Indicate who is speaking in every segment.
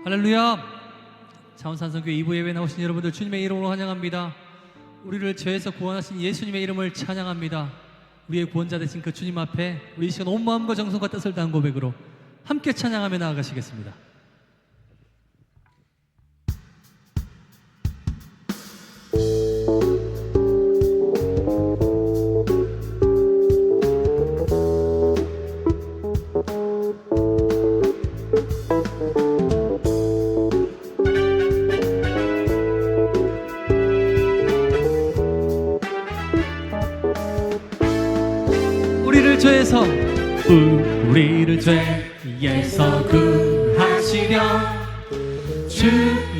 Speaker 1: 할렐루야. 자원산성교회 2부 예배 나오신 여러분들 주님의 이름으로 환영합니다. 우리를 죄에서 구원하신 예수님의 이름을 찬양합니다. 우리의 구원자 되신 그 주님 앞에 우리 이 시간 온 마음과 정성과 뜻을 다한 고백으로 함께 찬양하며 나아가시겠습니다. 우리를 죄에서 구하시려 주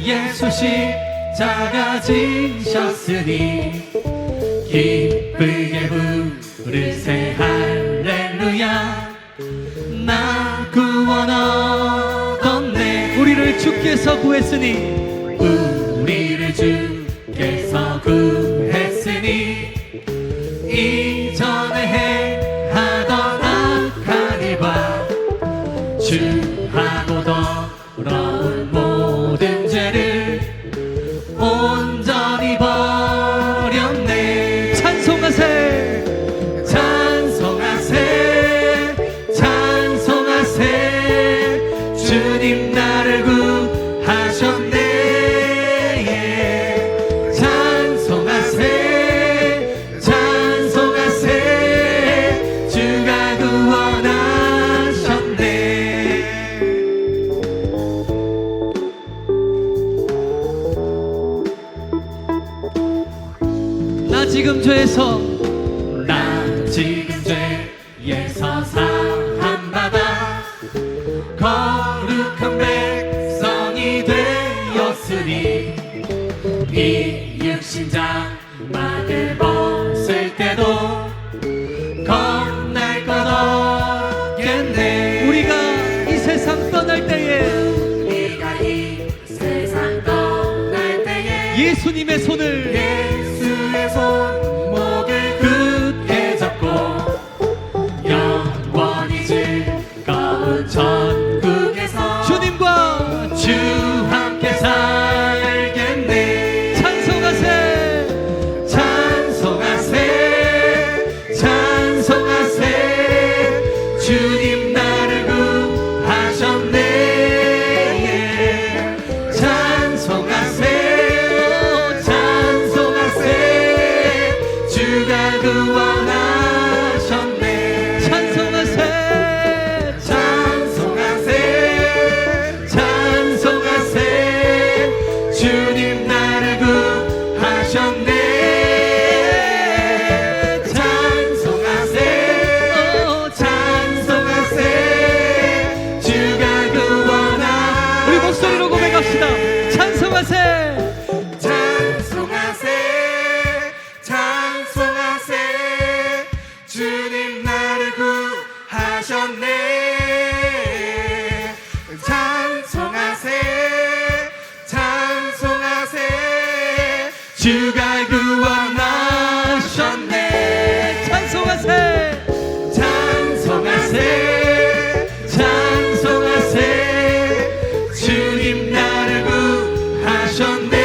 Speaker 1: 예수 십자가 지셨으니 기쁘게 부르세 할렐루야. 나 구원 얻었네. 우리를 주께서 구했으니 우리를 주께서 구했으니 이전에 주하고 더러운 모든 죄를 온전히 버렸네. 찬송하세 찬송하세 찬송하세 주님 나를 구하셨네. 찬송하세 찬송하세 주가 구원하셨네. 지금 죄에서 사함받아 거룩한 백성이 되었으니 이 육신장막을 벗을 때도 겁날 것 없겠네. 우리가 이 세상 떠날 때에 예수님의 손을 손목을 굳게 잡고 영원히 즐거운 천국에서 주님과 주 함께 살겠네. 찬송하세 찬송하세 찬송하세 주님 나를 구하셨네. 찬송하세 구원하셨네. 찬송하세 찬송하세 찬송하세 주님 나를 구하셨네. 찬송하세 찬송하세 주가 구원하. 우리 목소리로 고백합시다. 찬송하세 주님 나를 구하셨네. 찬송하세 찬송하세 주가 구원하셨네. 찬송하세 찬송하세 찬송하세 주님 나를 구하셨네.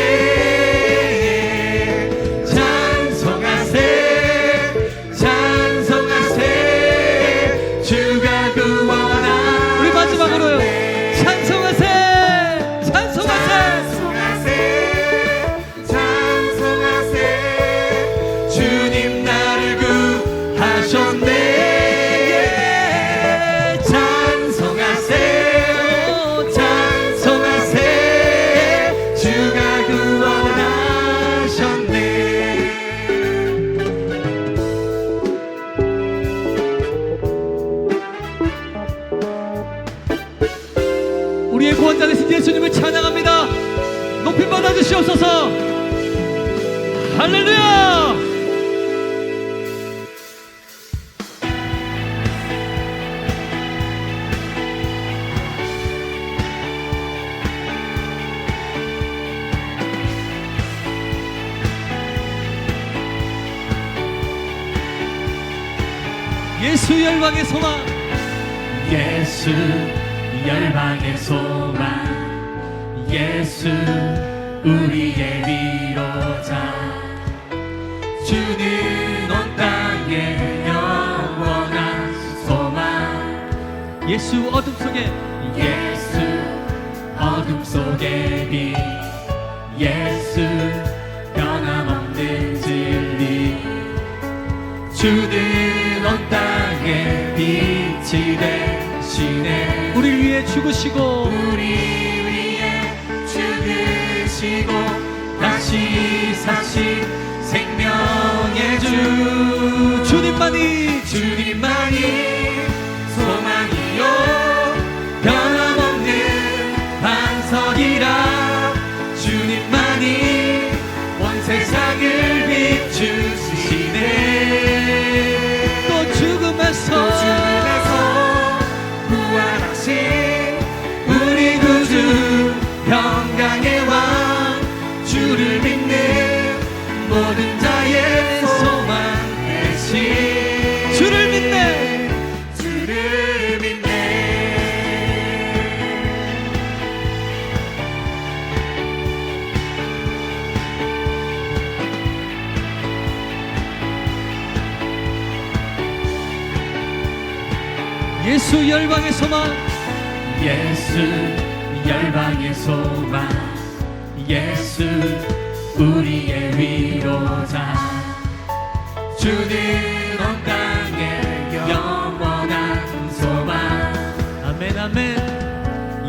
Speaker 1: 우리의 구원자 되신 예수님을 찬양합니다. 높이 받아주시옵소서. 할렐루야. 예수 열방의 소망, 예수 열방의 소망, 예수 우리의 위로자 주는 온 땅의 영원한 소망 예수 어둠 속에 예수 어둠 속에 빛 예수 변함없는 진리 주는 온 땅에 빛이 되시네 우리를 위해 죽으시고 우리 위해 죽으시고 다시 사신 생명의 주 주님만이 소망이요 변함없는 반석이라 주님만이 온 세상을 비추시네 또 죽음에서 부활하신 우리 구주 평강의 왕 주를 믿는 모든 자의 소망 되신 주를 믿네 예수 열방의 소망 예수 열방의 소망 예수 우리의 위로자 주는 온 땅의 영원한 소망 아멘 아멘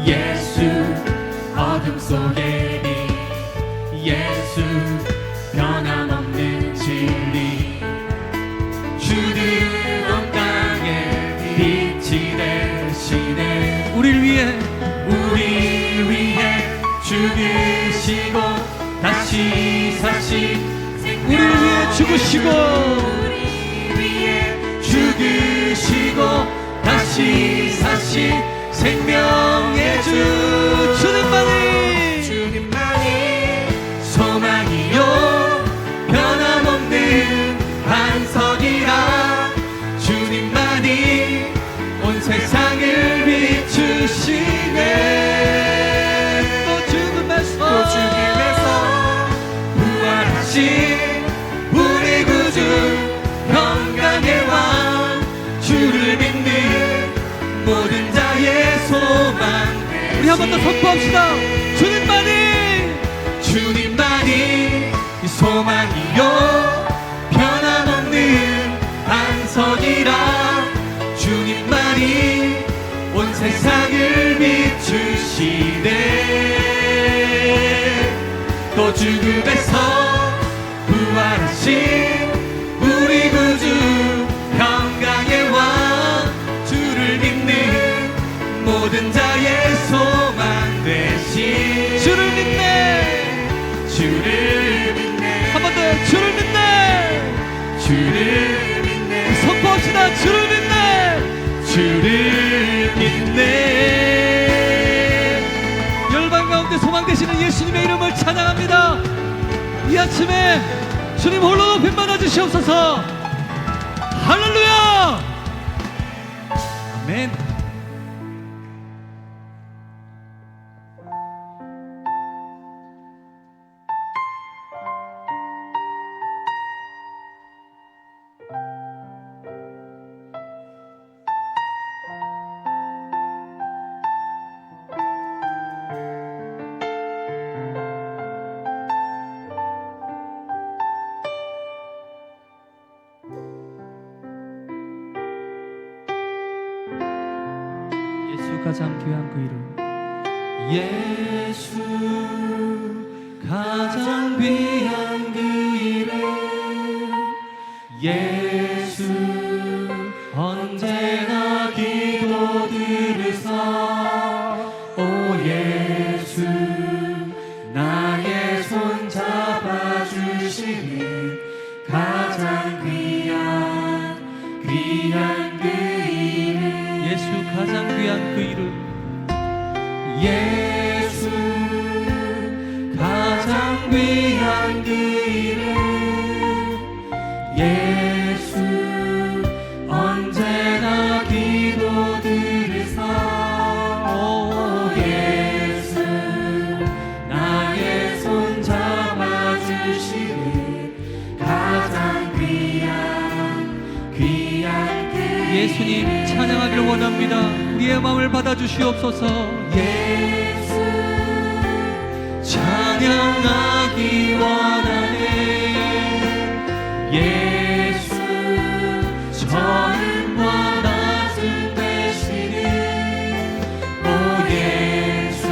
Speaker 1: 예수 어둠 속에 빛 예수 변함없는 진리 주는 온 땅의 빛이 되시네 우리를 위해 죽으시고 다시 사신 우리를 위해 죽으시고 다시 사신 생명의 주 주님만이 소망이요 변함없는 반석이라 주님만이 온 세상을 비추시네 또 죽음에서 부활하신 우리 구주 평강의 왕 주를 믿는 모든 자의 소망 우리 한 번 더 선포합시다 주님만이 소망이요 변함없는 반석이라 주님만이 온 세상을 비추시네 또 죽음에서 부활하신 우리 구주 평강의 왕 주를 믿는 모든 자의 소망 되신 주를 믿네 한 번 더 주를 믿네 선포합시다 주를 믿네 열방 가운데 소망 되시는 예수님의 이름을 찬양합니다 이 아침에 주님 홀로 높임 받아 주시옵소서 할렐루야 아멘 가장 귀한 그 이름 예수 가장 귀한 그 이름 예수 언제나 기도 들으사 오 예수 나의 손 잡아주시는 가장 귀한 그 이름 예수 가장 귀한 그 이름 예수 가장 귀한 그 이름 예수 언제나 기도 들으사 오 예수 예수님 찬양하기를 원합니다. 우리의 마음을 받아주시옵소서. 예수 찬양하기 원하네. 예수 처음과 낮은 되시는 오 예수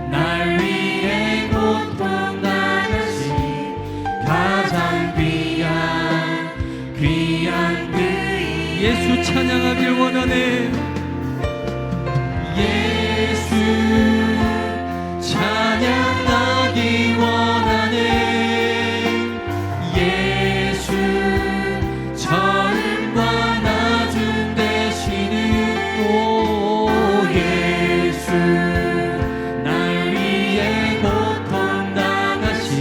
Speaker 1: 날 위해 고통 당하신 가장 귀한 그 예수 찬양하길 원하네. 예수 찬양하기 원하네. 예수 처음과 낮은 되시는 오 예수 날 위해 고통 당하신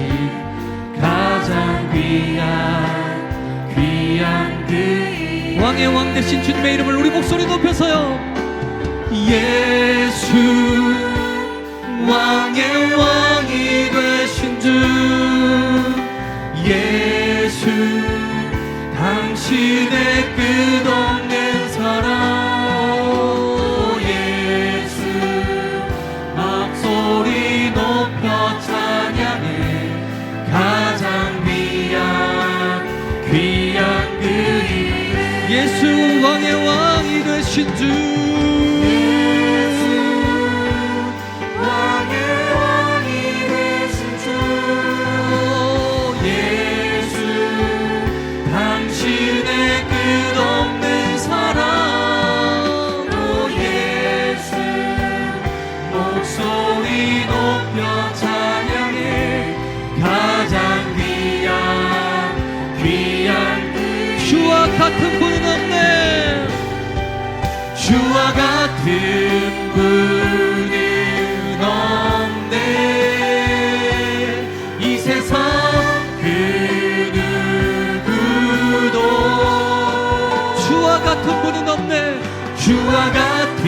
Speaker 1: 가장 귀한 그 왕의 왕 되신 주님의 이름을 우리 목소리 높여서요. 예수 왕의 왕이 되신 주 예수 당신의 끝없는 사랑 오 예수 목소리 높여 찬양해 가장 귀한 그 이름 예수 왕의 왕이 되신 주 주와 같은 분은 없네. 주와 같은 분은 없네. 이 세상 그 누구도 주와 같은 분은 없네. 주와 같은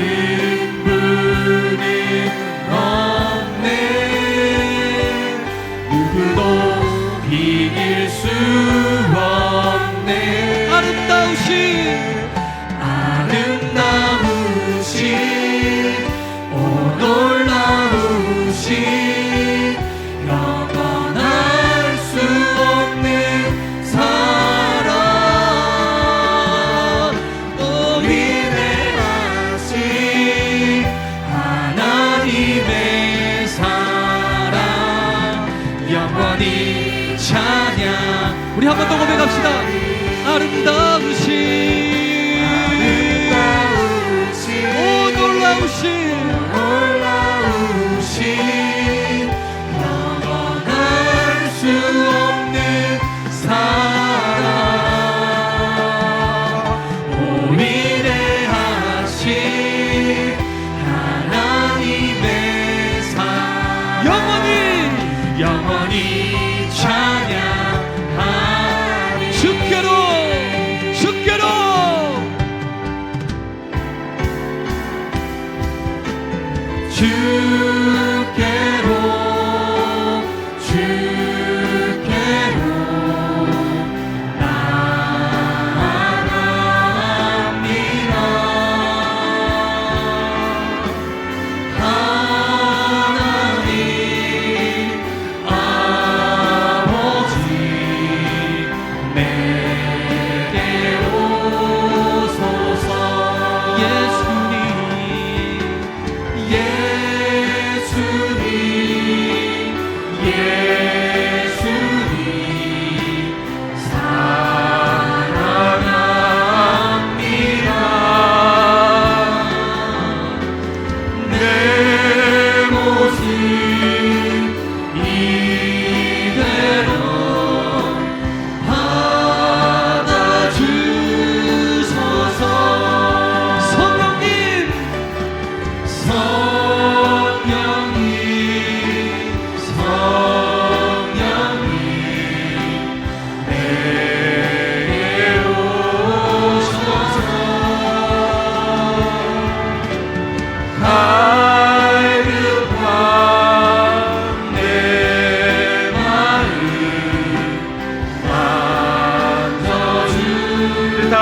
Speaker 1: 분은 없네. 누구도 비길 수 없네. 아름다우신 오 놀라우신 영원할 수 없는 사랑 오 위대하신 하나님의 사랑 영원히 찬양. 우리 한 번 더 고백합시다. 아름다우신 오 놀라우신 영원할 수 없는 사랑 오 위대하신 하나님의 사랑 영원히 찬양하리. 주께로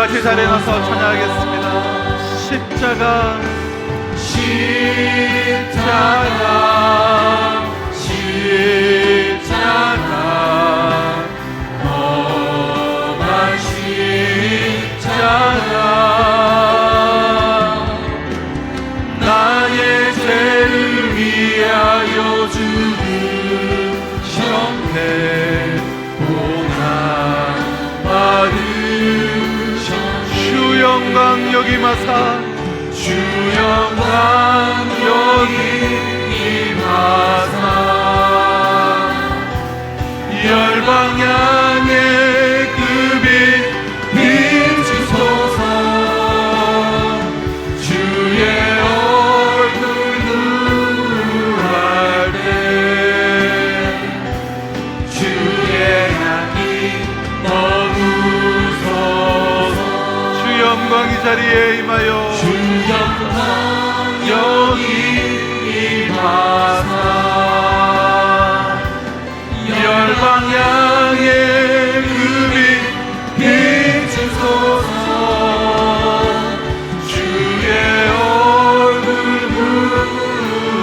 Speaker 2: 같이 자리에 나서 찬양하겠습니다. 십자가 십자가 십자가 험한 십자가 나의 죄를 위하여 죽으셨네. 주 영광 여기마사 주 영광 여기마사 열방향에 그 빛 비추소서. 주의 얼굴 누할 때 주의 향기 머무소서. 주 영광 이 자리에 임하여 주 영광 여기 임하사 열방향에 그 빛 비추소서. 주의 얼굴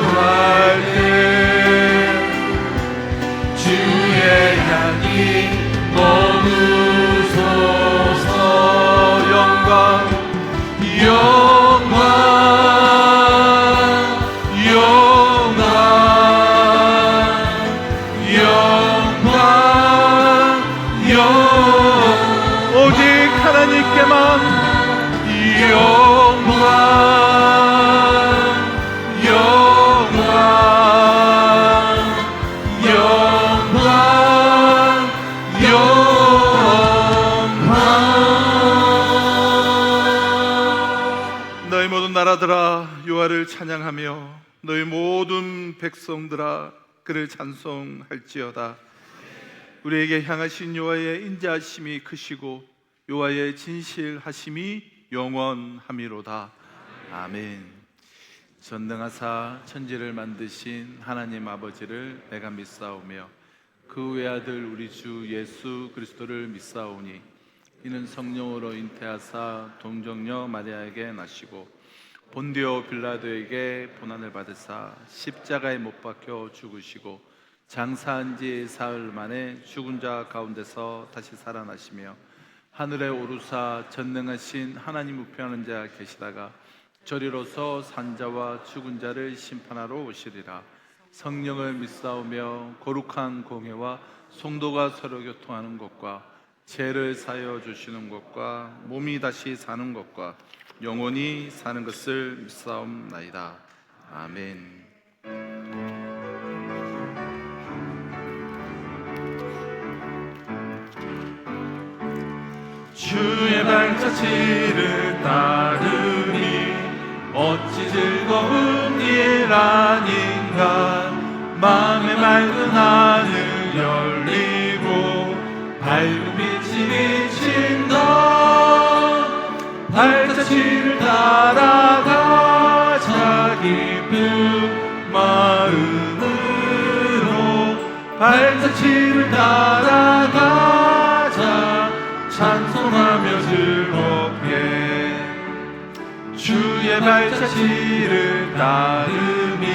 Speaker 2: 구할 때 주의 향기 머무소서. 영광 영광 영광 영광 오직 하나님께만 영광 영광 영광 영광. 너희 모든 나라들아 여호와를 찬양하며 너희 모든 백성들아 그를 찬송할지어다. 우리에게 향하신 여호와의 인자하심이 크시고 여호와의 진실하심이 영원함이로다. 아멘. 전능하사 천지를 만드신 하나님 아버지를 내가 믿사오며 그 외아들 우리 주 예수 그리스도를 믿사오니 이는 성령으로 잉태하사 동정녀 마리아에게 나시고 본디오 빌라도에게 고난을 받으사 십자가에 못 박혀 죽으시고 장사한 지 사흘 만에 죽은 자 가운데서 다시 살아나시며 하늘에 오르사 전능하신 하나님 우편한 자 계시다가 저리로서 산자와 죽은 자를 심판하러 오시리라. 성령을 믿사오며 거룩한 공회와 성도가 서로 교통하는 것과 죄를 사여 주시는 것과 몸이 다시 사는 것과 영원히 사는 것을 믿사옵나이다. 아멘. 주의 발자취를 따르니 어찌 즐거운 일 아닌가. 마음의 맑은 하늘 열리고 밝은 빛이 비친다. 발자취를 따라가자 기쁜 마음으로. 발자취를 따라가자 찬송하며 즐겁게. 주의 발자취를 따르니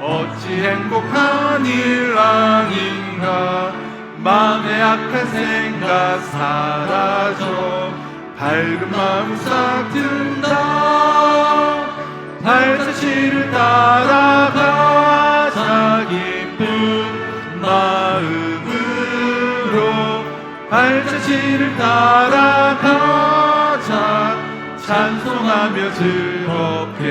Speaker 2: 어찌 행복한 일 아닌가. 마음의 악한 생각 사라져 밝은 마음 싹 든다. 발자취를 따라가자 기쁜 마음으로. 발자취를 따라가자 찬송하며 즐겁게.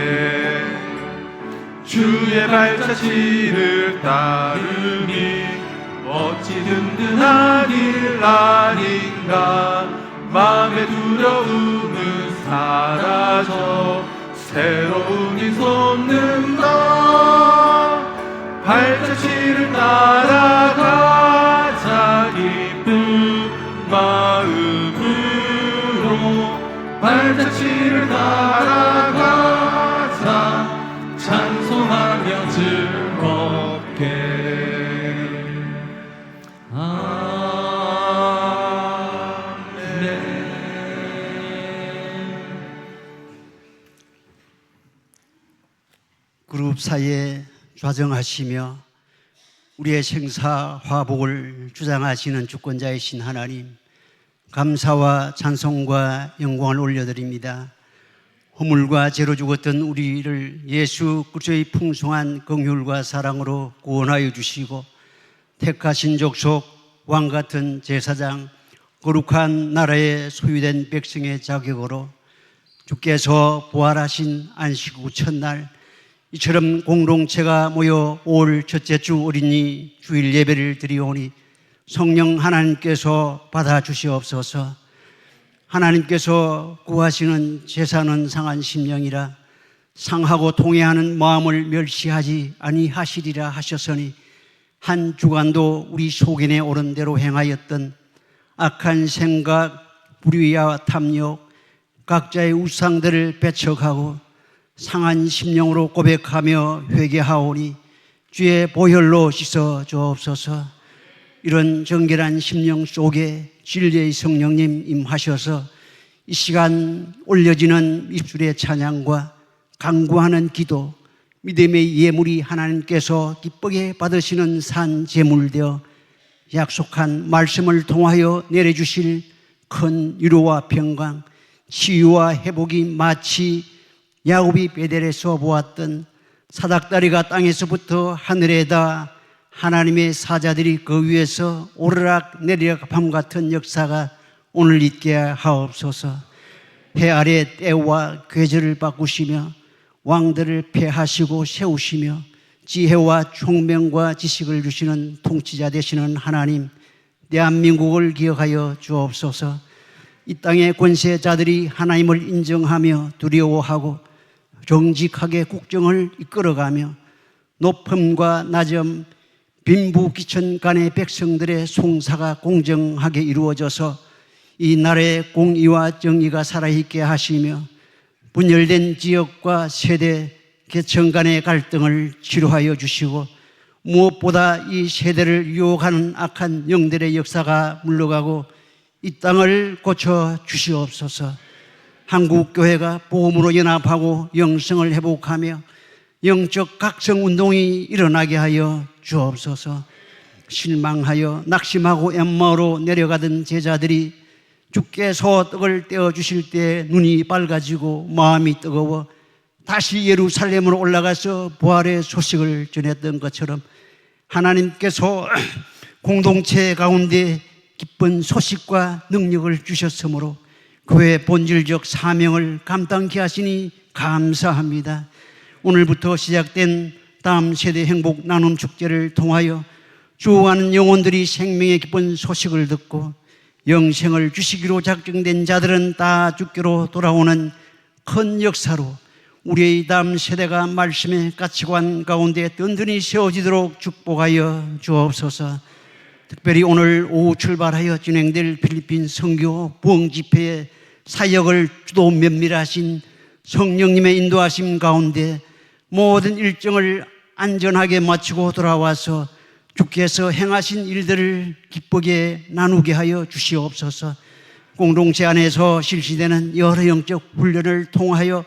Speaker 2: 주의 발자취를 따르니 어찌 든든한 일 아닌가. 마음의 두려움은 사라져 새로움이 솟는다. 발자취를 따라가자 기쁜 마음으로. 발자취를 따라가자 찬송하며 즐겁게. 아멘.
Speaker 3: 무법사에 좌정하시며 우리의 생사 화복을 주장하시는 주권자이신 하나님, 감사와 찬송과 영광을 올려드립니다. 허물과 죄로 죽었던 우리를 예수 그리스도의 풍성한 긍휼과 사랑으로 구원하여 주시고 택하신 족속, 왕같은 제사장, 거룩한 나라의 소유된 백성의 자격으로 주께서 부활하신 안식 후 첫날 이처럼 공동체가 모여 올 첫째 주 어린이 주일 예배를 드리오니 성령 하나님께서 받아주시옵소서. 하나님께서 구하시는 제사는 상한 심령이라 상하고 통회하는 마음을 멸시하지 아니하시리라 하셨으니 한 주간도 우리 속인에 옳은 대로 행하였던 악한 생각, 불의와 탐욕, 각자의 우상들을 배척하고 상한 심령으로 고백하며 회개하오니 주의 보혈로 씻어 주옵소서. 이런 정결한 심령 속에 진리의 성령님 임하셔서 이 시간 올려지는 입술의 찬양과 간구하는 기도, 믿음의 예물이 하나님께서 기쁘게 받으시는 산 제물되어 약속한 말씀을 통하여 내려주실 큰 위로와 평강, 치유와 회복이 마치 야곱이 베델에서 보았던 사닥다리가 땅에서부터 하늘에 닿아 하나님의 사자들이 그 위에서 오르락 내리락 밤 같은 역사가 오늘 있게 하옵소서. 해 아래 때와 계절을 바꾸시며 왕들을 폐하시고 세우시며 지혜와 총명과 지식을 주시는 통치자 되시는 하나님, 대한민국을 기억하여 주옵소서. 이 땅의 권세자들이 하나님을 인정하며 두려워하고 정직하게 국정을 이끌어가며 높음과 낮음, 빈부귀천 간의 백성들의 송사가 공정하게 이루어져서 이 나라의 공의와 정의가 살아있게 하시며 분열된 지역과 세대, 계층 간의 갈등을 치료하여 주시고 무엇보다 이 세대를 유혹하는 악한 영들의 역사가 물러가고 이 땅을 고쳐 주시옵소서. 한국교회가 복음으로 연합하고 영성을 회복하며 영적 각성운동이 일어나게 하여 주옵소서. 실망하여 낙심하고 엠마오로 내려가던 제자들이 주께서 떡을 떼어주실 때 눈이 밝아지고 마음이 뜨거워 다시 예루살렘으로 올라가서 부활의 소식을 전했던 것처럼 하나님께서 공동체 가운데 기쁜 소식과 능력을 주셨으므로 교회의 본질적 사명을 감당케 하시니 감사합니다. 오늘부터 시작된 다음 세대 행복 나눔 축제를 통하여 죽어가는 영혼들이 생명의 기쁜 소식을 듣고 영생을 주시기로 작정된 자들은 다 주께로 돌아오는 큰 역사로 우리의 다음 세대가 말씀의 가치관 가운데 든든히 세워지도록 축복하여 주옵소서. 특별히 오늘 오후 출발하여 진행될 필리핀 선교 부흥 집회의 사역을 주도 면밀하신 성령님의 인도하심 가운데 모든 일정을 안전하게 마치고 돌아와서 주께서 행하신 일들을 기쁘게 나누게 하여 주시옵소서. 공동체 안에서 실시되는 여러 영적 훈련을 통하여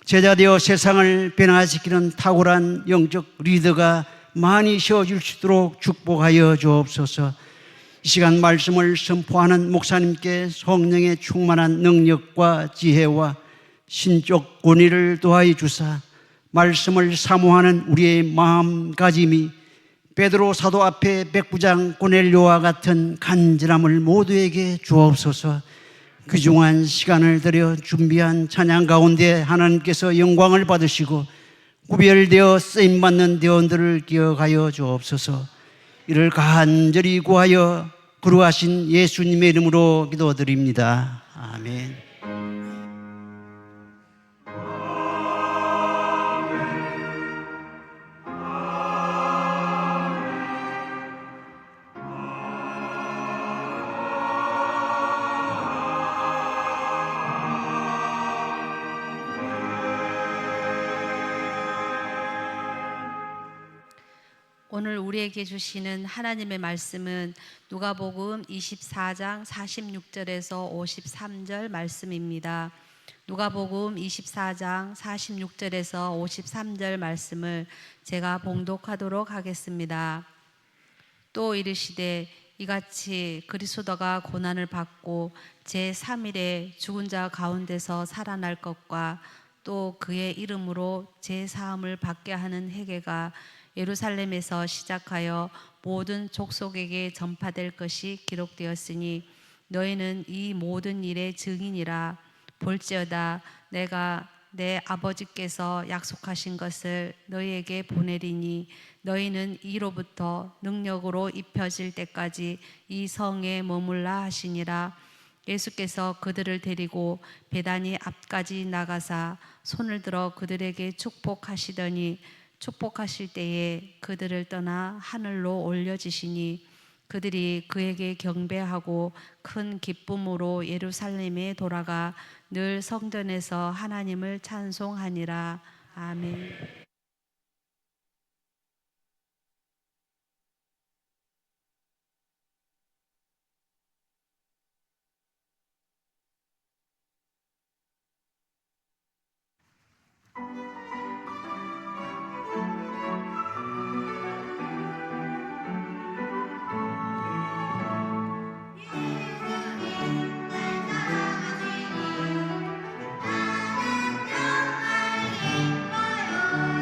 Speaker 3: 제자되어 세상을 변화시키는 탁월한 영적 리더가 많이 세워질 수 있도록 축복하여 주옵소서. 이 시간 말씀을 선포하는 목사님께 성령의 충만한 능력과 지혜와 신적 권위를 더하여 주사 말씀을 사모하는 우리의 마음가짐이 베드로 사도 앞에 백부장 고넬료와 같은 간절함을 모두에게 주옵소서. 귀중한 시간을 들여 준비한 찬양 가운데 하나님께서 영광을 받으시고 구별되어 쓰임받는 대원들을 기억하여 주옵소서. 이를 간절히 구하여 거룩하신 예수님의 이름으로 기도드립니다. 아멘.
Speaker 4: 오늘 우리에게 주시는 하나님의 말씀은 누가복음 24장 46절에서 53절 말씀입니다. 누가복음 24장 46절에서 53절 말씀을 제가 봉독하도록 하겠습니다. 또 이르시되 이같이 그리스도가 고난을 받고 제3일에 죽은 자 가운데서 살아날 것과 또 그의 이름으로 제사함을 받게 하는 회개가 예루살렘에서 시작하여 모든 족속에게 전파될 것이 기록되었으니 너희는 이 모든 일의 증인이라. 볼지어다 내가 내 아버지께서 약속하신 것을 너희에게 보내리니 너희는 이로부터 능력으로 입혀질 때까지 이 성에 머물라 하시니라. 예수께서 그들을 데리고 베다니 앞까지 나가사 손을 들어 그들에게 축복하시더니 축복하실 때에 그들을 떠나 하늘로 올려지시니 그들이 그에게 경배하고 큰 기쁨으로 예루살렘에 돌아가 늘 성전에서 하나님을 찬송하니라. 아멘.
Speaker 5: 예수님 날 사랑하시니 나는 정말 기뻐요.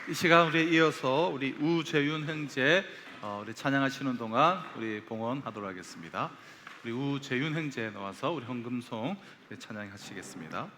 Speaker 2: 이 시간 우리 이어서 우리 우재윤 형제 우리 찬양하시는 동안 우리 봉헌하도록 하겠습니다. 우리 우재윤 형제 나와서 우리 헌금송 찬양하시겠습니다.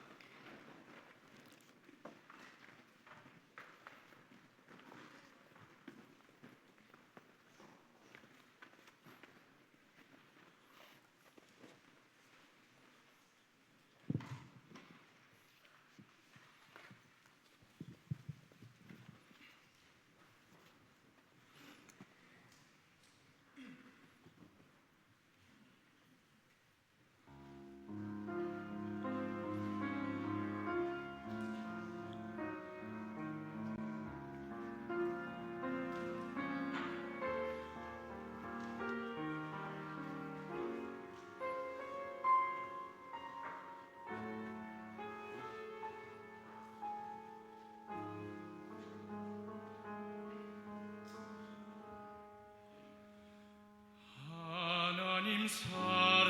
Speaker 5: 하나님 사랑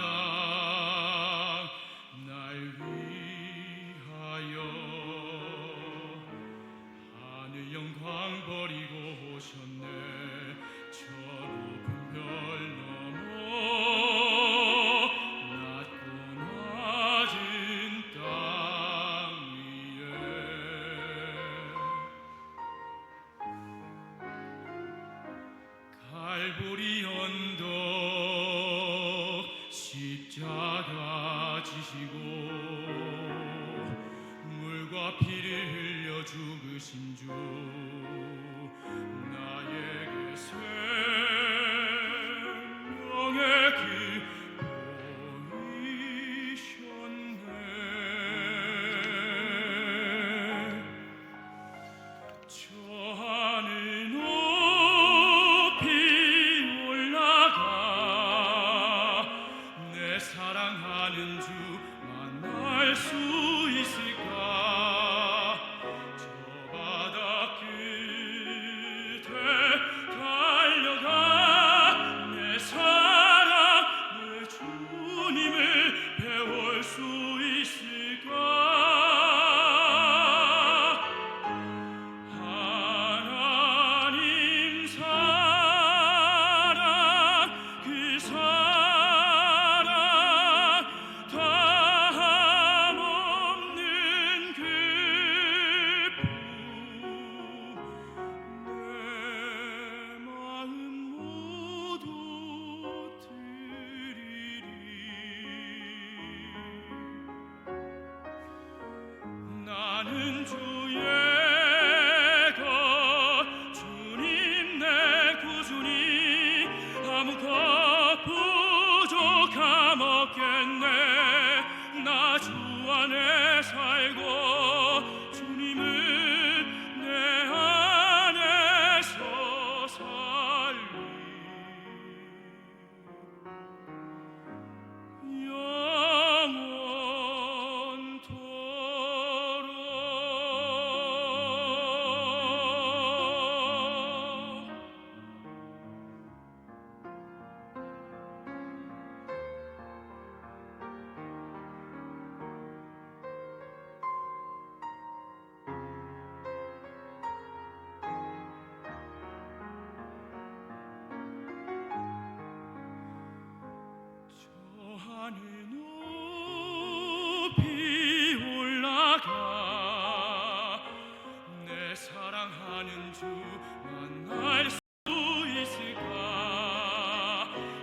Speaker 5: 날 위하여 하늘 영광 버리고 오셨네. 저 높은 별 넘어 낮고 낮은 땅 위에 갈보리 언덕 십자가 지시고 물과 피를 흘려 죽으신 주 나에게 생명의 길 보이셨네. 저 하늘 높이 올라가 내 사랑하는 주 만날 수 있을까. 저 바다 끝에 달려가 내 사랑 내 주님을 배울 수 있을까. 하나님 사랑 그 사랑 담없는 그 품 내 마음 모두 드리리. 나는 주의 것 주님 내 구주니 아무것 부족함 없겠네. 나 주 안에 살고 주님은 내 안에서 살리. 영원토록. 저 하늘 높이 올라가 내 사랑하는 주 만날 수 있을까.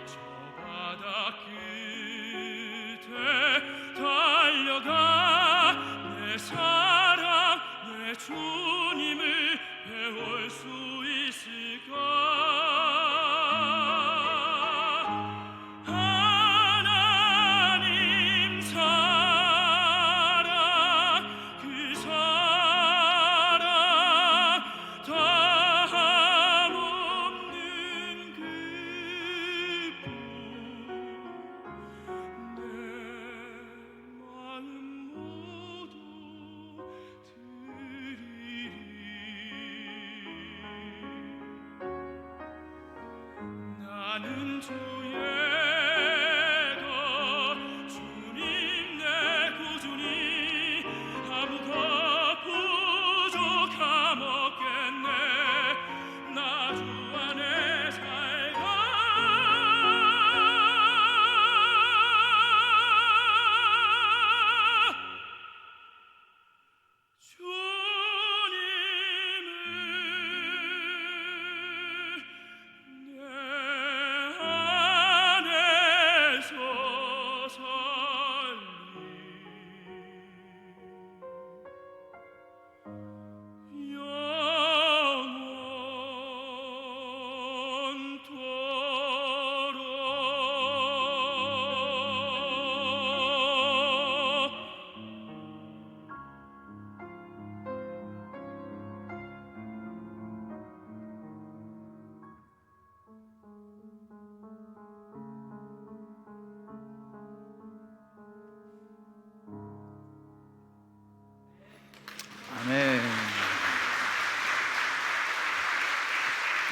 Speaker 5: 저 바다 끝에 달려가 내 사랑 내 주님을 배울 수 있을까. 하나님 사랑 그 사랑 담없는 그 품 내 마음 모두 드리리. 나는 주의 것 주님 내 구주니 아무것 부족함 없겠네.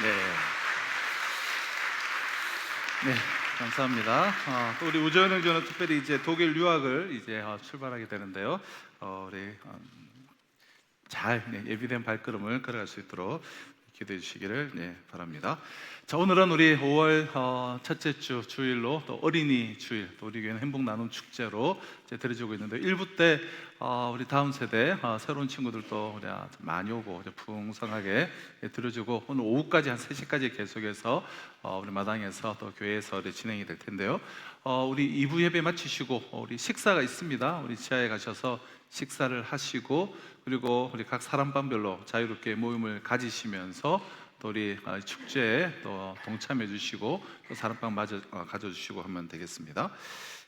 Speaker 2: 네, 감사합니다. 또 우리 우재현 형제는 특별히 이제 독일 유학을 이제 출발하게 되는데요. 우리 잘 예비된 발걸음을 걸어갈 수 있도록 기도해 주시기를 바랍니다. 자, 오늘은 우리 5월 첫째 주 주일로 또 어린이 주일, 또 우리 교회는 행복 나눔 축제로 이제 드려지고 있는데 1부 때 우리 다음 세대 새로운 친구들도 우리 많이 오고 이제 풍성하게 드려지고 오늘 오후까지 한 3시까지 계속해서 우리 마당에서 또 교회에서 진행이 될 텐데요. 우리 2부 예배 마치시고 우리 식사가 있습니다. 우리 지하에 가셔서 식사를 하시고 그리고 우리 각 사람반별로 자유롭게 모임을 가지시면서 또 우리 축제에 또 동참해 주시고 또 사랑방 가져주시고 하면 되겠습니다.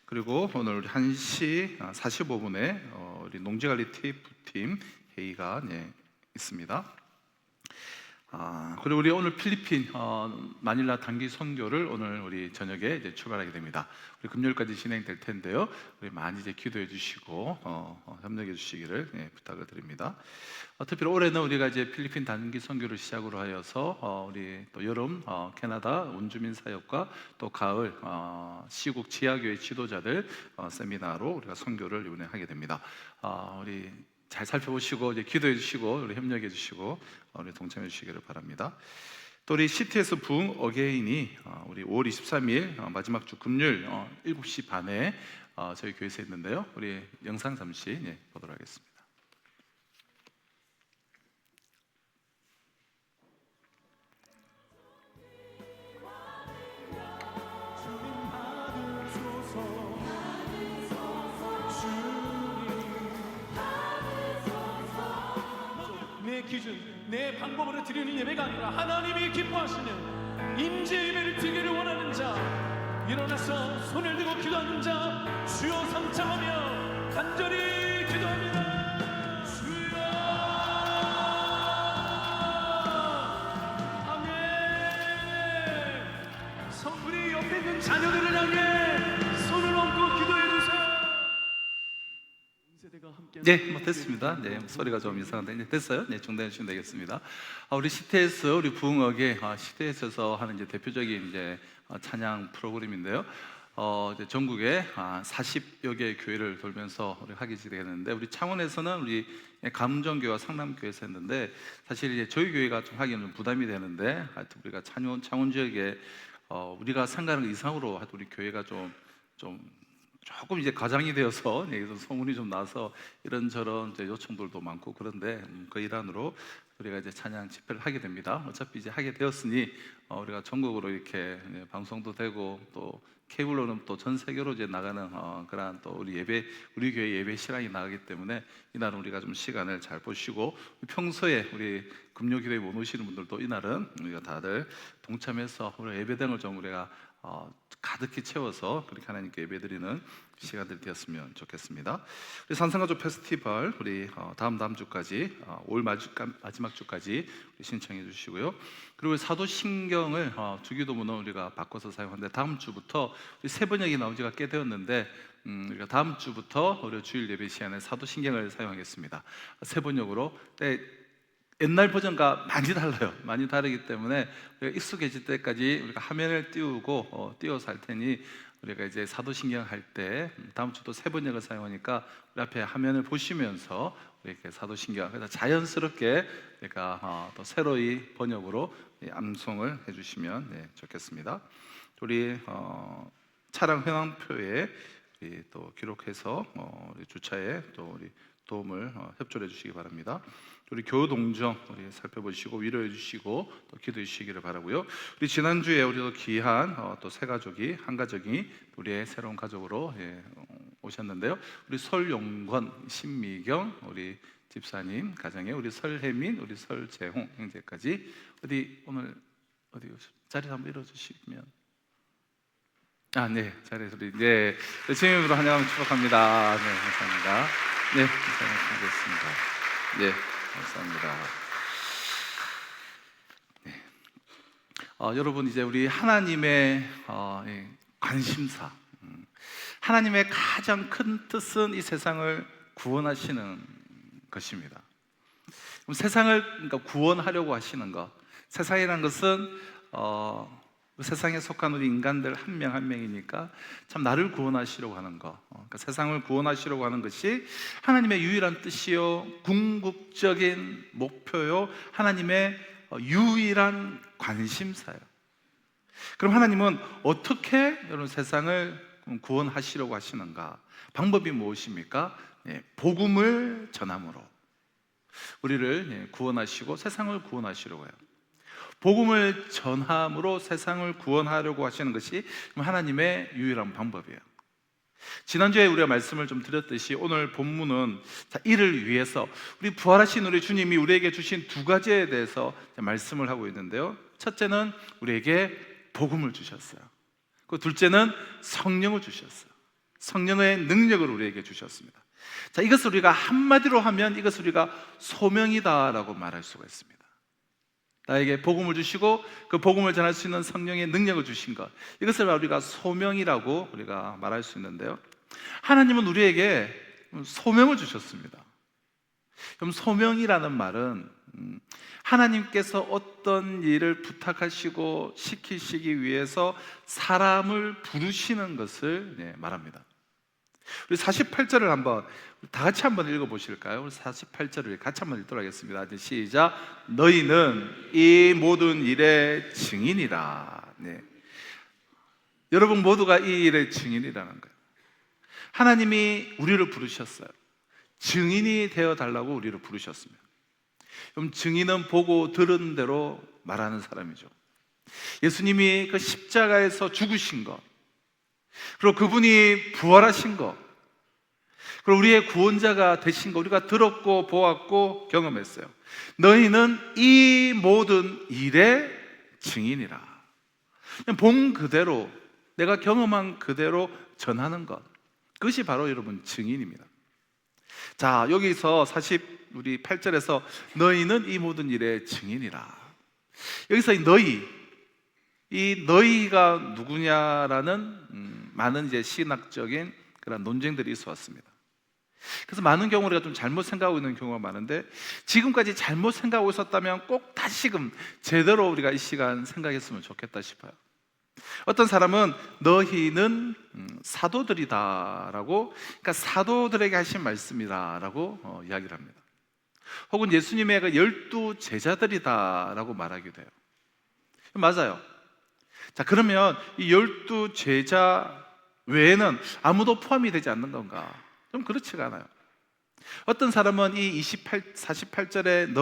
Speaker 2: 그리고 오늘 우리 1시 45분에 우리 농지관리 TF팀 회의가 있습니다. 그리고 우리 오늘 필리핀 마닐라 단기 선교를 오늘 우리 저녁에 이제 출발하게 됩니다. 우리 금요일까지 진행될 텐데요. 우리 많이 이제 기도해 주시고 협력해 주시기를 부탁을 드립니다. 특별히 올해는 우리가 이제 필리핀 단기 선교를 시작으로 하여서 우리 또 여름 캐나다 원주민 사역과 또 가을 시국 지하교회 지도자들 세미나로 우리가 선교를 이번에 하게 됩니다. 우리 잘 살펴보시고 이제 기도해 주시고 우리 협력해 주시고 우리 동참해 주시기를 바랍니다. 또 우리 CTS 부흥 어게인이 우리 5월 23일 마지막 주 금요일 7시 반에 저희 교회에서 있는데요. 우리 영상 잠시 보도록 하겠습니다.
Speaker 5: 내 기준, 내 방법으로 드리는 예배가 아니라 하나님이 기뻐하시는 임재 예배를 드리기를 원하는 자, 일어나서 손을 들고 기도하는 자, 주여 삼창하며 간절히 기도합니다. 주여, 아멘. 우리 옆에 있는 자녀들을 향해 손을 얹고 기도해 주세요.
Speaker 2: 네, 됐습니다. 소리가 좀 이상한데 됐어요? 중단해 주시면 되겠습니다. 우리 CTS 우리 부흥역에 CTS에서 하는 이제 대표적인 이제 찬양 프로그램인데요. 이제 전국에 40여 개의 교회를 돌면서 우리 하게 되겠는데 우리 창원에서는 우리 감정교회와 상남교회에서 했는데 사실 이제 저희 교회가 좀 하기는 좀 부담이 되는데 하여튼 우리가 창원 지역에 우리가 생각하는 것 이상으로 하여튼 우리 교회가 조금 이제 과장이 되어서 소문이 좀 나서 이런저런 이제 요청들도 많고 그런데 그 일환으로 우리가 이제 찬양 집회를 하게 됩니다. 어차피 이제 하게 되었으니 우리가 전국으로 이렇게 방송도 되고 또 케이블로는 또 전 세계로 이제 나가는 그러한 또 우리 교회 예배 시간이 나가기 때문에 이날은 우리가 좀 시간을 잘 보시고 평소에 우리 금요기도에 못 오시는 분들도 이날은 우리가 다들 동참해서 우리 예배당을 좀 우리가 가득히 채워서 그렇게 하나님께 예배드리는 시간들이 되었으면 좋겠습니다. 우리 산상가족 페스티벌 우리 다음 주까지 5월 마지막 주까지 신청해 주시고요. 그리고 사도신경을 주기도문은 우리가 바꿔서 사용하는데 다음 주부터 우리 세 번역이 나온 지가 꽤 되었는데 우리가 다음 주부터 우리 주일 예배 시간에 사도신경을 사용하겠습니다. 세 번역으로 옛날 버전과 많이 달라요. 많이 다르기 때문에 우리가 익숙해질 때까지 우리가 화면을 띄워서 할 테니 우리가 이제 사도신경 할 때 다음 주도 세 번역을 사용하니까 우리 앞에 화면을 보시면서 이렇게 사도신경 그래서 자연스럽게 우리가 또 새로이 번역으로 암송을 해주시면 좋겠습니다. 우리 차량 현황표에 또 기록해서 우리 주차에 또 우리 도움을 협조해 주시기 바랍니다. 우리 교우동정 우리 살펴보시고 위로해 주시고 또 기도해 주시기를 바라고요. 우리 지난주에 우리도 귀한 또 세 가족이 한 가족이 우리의 새로운 가족으로 오셨는데요. 우리 설용권, 신미경 우리 집사님 가정에 우리 설혜민, 우리 설재홍 형제까지 오늘 어디 자리 한번 일어주시면 네 자리에서 우리 주님으로 환영하며 축복합니다. 감사합니다. 감사하겠습니다. 감사합니다. 여러분 이제 우리 하나님의 관심사, 하나님의 가장 큰 뜻은 이 세상을 구원하시는 것입니다. 그럼 세상을 그러니까 구원하려고 하시는 것, 세상이란 것은 세상에 속한 우리 인간들 한 명 한 명이니까 참 나를 구원하시려고 하는 거, 그러니까 세상을 구원하시려고 하는 것이 하나님의 유일한 뜻이요, 궁극적인 목표요, 하나님의 유일한 관심사예요. 그럼 하나님은 어떻게 여러분 세상을 구원하시려고 하시는가? 방법이 무엇입니까? 복음을 전함으로 우리를 구원하시고 세상을 구원하시려고 해요. 복음을 전함으로 세상을 구원하려고 하시는 것이 하나님의 유일한 방법이에요. 지난주에 우리가 말씀을 좀 드렸듯이 오늘 본문은 이를 위해서 우리 부활하신 우리 주님이 우리에게 주신 두 가지에 대해서 말씀을 하고 있는데요. 첫째는 우리에게 복음을 주셨어요. 그 둘째는 성령을 주셨어요. 성령의 능력을 우리에게 주셨습니다. 자, 이것을 우리가 한마디로 하면 이것을 우리가 소명이다라고 말할 수가 있습니다. 나에게 복음을 주시고 그 복음을 전할 수 있는 성령의 능력을 주신 것, 이것을 우리가 소명이라고 우리가 말할 수 있는데요. 하나님은 우리에게 소명을 주셨습니다. 그럼 소명이라는 말은 하나님께서 어떤 일을 부탁하시고 시키시기 위해서 사람을 부르시는 것을 말합니다. 우리 48절을 한번 다 같이 한번 읽어보실까요? 우리 48절을 같이 한번 읽도록 하겠습니다. 시작. 너희는 이 모든 일의 증인이라. 여러분 모두가 이 일의 증인이라는 거예요. 하나님이 우리를 부르셨어요. 증인이 되어달라고 우리를 부르셨습니다. 그럼 증인은 보고 들은 대로 말하는 사람이죠. 예수님이 그 십자가에서 죽으신 것, 그리고 그분이 부활하신 것, 그리고 우리의 구원자가 되신 것 우리가 들었고 보았고 경험했어요. 너희는 이 모든 일의 증인이라. 본 그대로, 내가 경험한 그대로 전하는 것, 그것이 바로 여러분 증인입니다. 자, 여기서 우리 8절에서 너희는 이 모든 일의 증인이라. 여기서 이 너희가 누구냐라는 많은 이제 신학적인 그런 논쟁들이 있어 왔습니다. 그래서 많은 경우 우리가 좀 잘못 생각하고 있는 경우가 많은데, 지금까지 잘못 생각하고 있었다면 꼭 다시금 제대로 우리가 이 시간 생각했으면 좋겠다 싶어요. 어떤 사람은 너희는 사도들이다라고, 그러니까 사도들에게 하신 말씀이다라고 이야기를 합니다. 혹은 예수님의 그 12 제자들이다라고 말하기도 해요. 맞아요. 자, 그러면 이 12 제자 외에는 아무도 포함이 되지 않는 건가? 좀 그렇지가 않아요. 어떤 사람은 이 48절의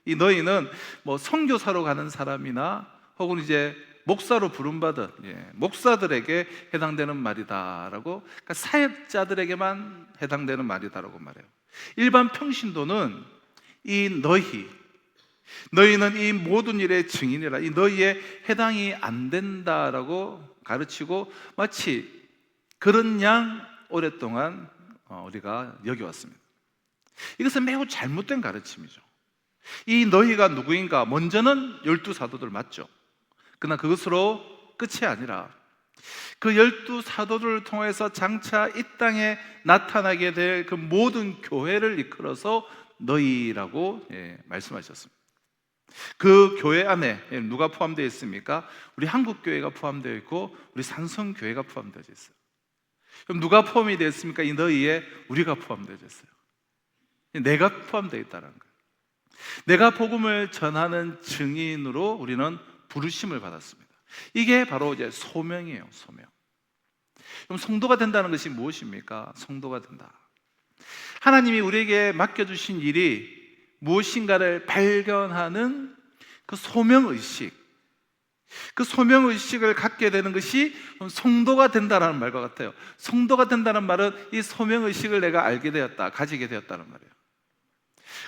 Speaker 2: 이 너희는 뭐 선교사로 가는 사람이나 혹은 이제 목사로 부름받은 목사들에게 해당되는 말이다라고, 그러니까 사역자들에게만 해당되는 말이다라고 말해요. 일반 평신도는 이 너희는 이 모든 일의 증인이라, 이 너희에 해당이 안 된다라고 가르치고 마치 그런 양 오랫동안 우리가 여겨왔습니다. 이것은 매우 잘못된 가르침이죠. 이 너희가 누구인가? 먼저는 12사도들 맞죠? 그러나 그것으로 끝이 아니라 그 12사도들을 통해서 장차 이 땅에 나타나게 될 그 모든 교회를 이끌어서 너희라고 말씀하셨습니다. 그 교회 안에 누가 포함되어 있습니까? 우리 한국교회가 포함되어 있고 우리 산성교회가 포함되어 있어요. 그럼 누가 포함이 되어 있습니까? 이 너희에 우리가 포함되어 있어요. 내가 포함되어 있다는 거예요. 내가 복음을 전하는 증인으로 우리는 부르심을 받았습니다. 이게 바로 이제 소명이에요, 소명. 그럼 성도가 된다는 것이 무엇입니까? 성도가 된다. 하나님이 우리에게 맡겨주신 일이 무엇인가를 발견하는 그 소명의식, 그 소명의식을 갖게 되는 것이 성도가 된다는 말과 같아요. 성도가 된다는 말은 이 소명의식을 내가 알게 되었다, 가지게 되었다는 말이에요.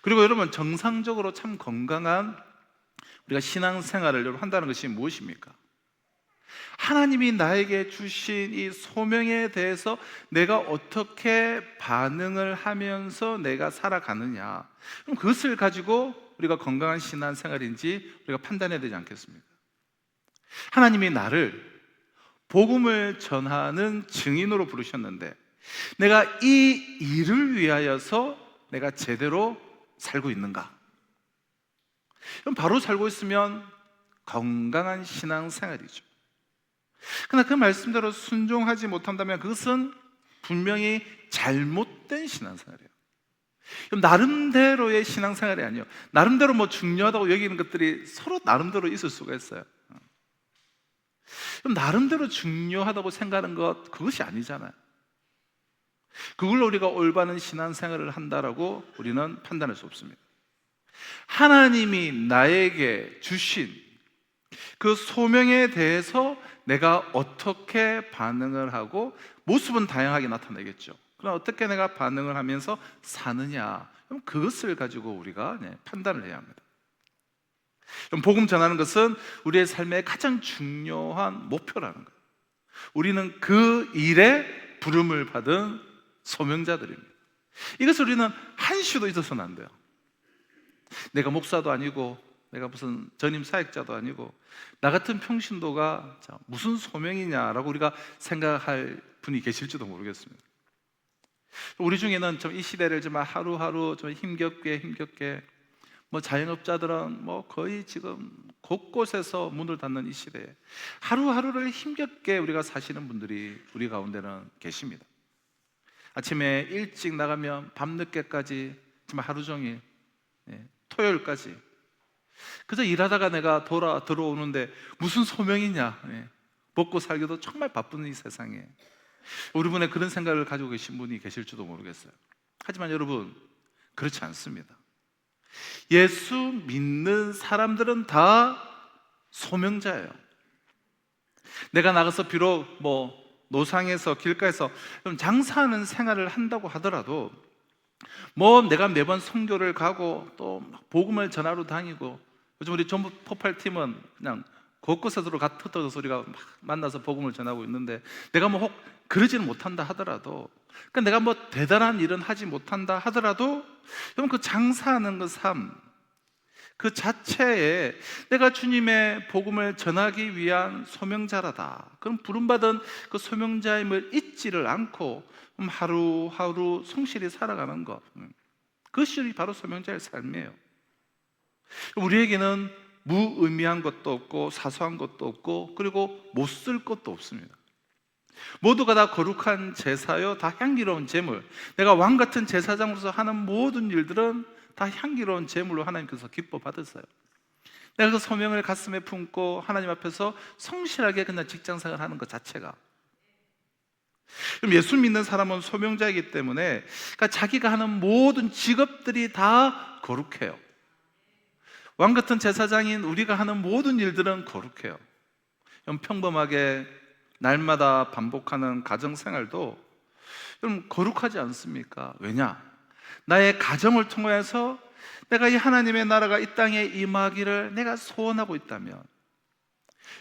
Speaker 2: 그리고 여러분, 정상적으로 참 건강한 우리가 신앙생활을 여러분 한다는 것이 무엇입니까? 하나님이 나에게 주신 이 소명에 대해서 내가 어떻게 반응을 하면서 내가 살아가느냐, 그럼 그것을 가지고 우리가 건강한 신앙생활인지 우리가 판단해야 되지 않겠습니까? 하나님이 나를 복음을 전하는 증인으로 부르셨는데 내가 이 일을 위하여서 내가 제대로 살고 있는가? 그럼 바로 살고 있으면 건강한 신앙생활이죠. 그러나 그 말씀대로 순종하지 못한다면 그것은 분명히 잘못된 신앙생활이에요. 그럼 나름대로의 신앙생활이 아니에요. 나름대로 뭐 중요하다고 여기는 것들이 서로 나름대로 있을 수가 있어요. 그럼 나름대로 중요하다고 생각하는 것, 그것이 아니잖아요. 그걸로 우리가 올바른 신앙생활을 한다라고 우리는 판단할 수 없습니다. 하나님이 나에게 주신 그 소명에 대해서 내가 어떻게 반응을 하고, 모습은 다양하게 나타나겠죠. 그럼 어떻게 내가 반응을 하면서 사느냐, 그럼 그것을 가지고 우리가 판단을 해야 합니다. 그럼 복음 전하는 것은 우리의 삶의 가장 중요한 목표라는 거예요. 우리는 그 일에 부름을 받은 소명자들입니다. 이것을 우리는 한시도 잊어서는 안 돼요. 내가 목사도 아니고 내가 무슨 전임 사역자도 아니고 나 같은 평신도가 무슨 소명이냐라고 우리가 생각할 분이 계실지도 모르겠습니다. 우리 중에는 좀 이 시대를 좀 하루하루 좀 힘겹게 뭐 자영업자들은 뭐 거의 지금 곳곳에서 문을 닫는 이 시대에 하루하루를 힘겹게 우리가 사시는 분들이 우리 가운데는 계십니다. 아침에 일찍 나가면 밤늦게까지 정말 하루 종일, 토요일까지 그저 일하다가 내가 들어오는데 무슨 소명이냐, 먹고 살기도 정말 바쁜 이 세상에 우리 분에 그런 생각을 가지고 계신 분이 계실지도 모르겠어요. 하지만 여러분, 그렇지 않습니다. 예수 믿는 사람들은 다 소명자예요. 내가 나가서 비록 뭐 노상에서 길가에서 장사하는 생활을 한다고 하더라도 뭐 내가 매번 선교를 가고 또 복음을 전하러 다니고, 요즘 우리 전부 폭발팀은 그냥 곳곳에서 흩어져서 우리가 막 만나서 복음을 전하고 있는데, 내가 뭐 혹 그러지는 못한다 하더라도, 그러니까 내가 뭐 대단한 일은 하지 못한다 하더라도 여러분, 그 장사하는 그 삶, 그 자체에 내가 주님의 복음을 전하기 위한 소명자라다, 그럼 부름받은 그 소명자임을 잊지를 않고 하루하루 성실히 살아가는 것, 그것이 바로 소명자의 삶이에요. 우리에게는 무의미한 것도 없고 사소한 것도 없고 그리고 못 쓸 것도 없습니다. 모두가 다 거룩한 제사요, 다 향기로운 제물. 내가 왕같은 제사장으로서 하는 모든 일들은 다 향기로운 제물로 하나님께서 기뻐 받으세요. 내가 그 소명을 가슴에 품고 하나님 앞에서 성실하게 그냥 직장생활 하는 것 자체가, 그럼 예수 믿는 사람은 소명자이기 때문에 그러니까 자기가 하는 모든 직업들이 다 거룩해요. 왕같은 제사장인 우리가 하는 모든 일들은 거룩해요. 평범하게 날마다 반복하는 가정생활도 여러분 거룩하지 않습니까? 왜냐? 나의 가정을 통해서 내가 이 하나님의 나라가 이 땅에 임하기를 내가 소원하고 있다면,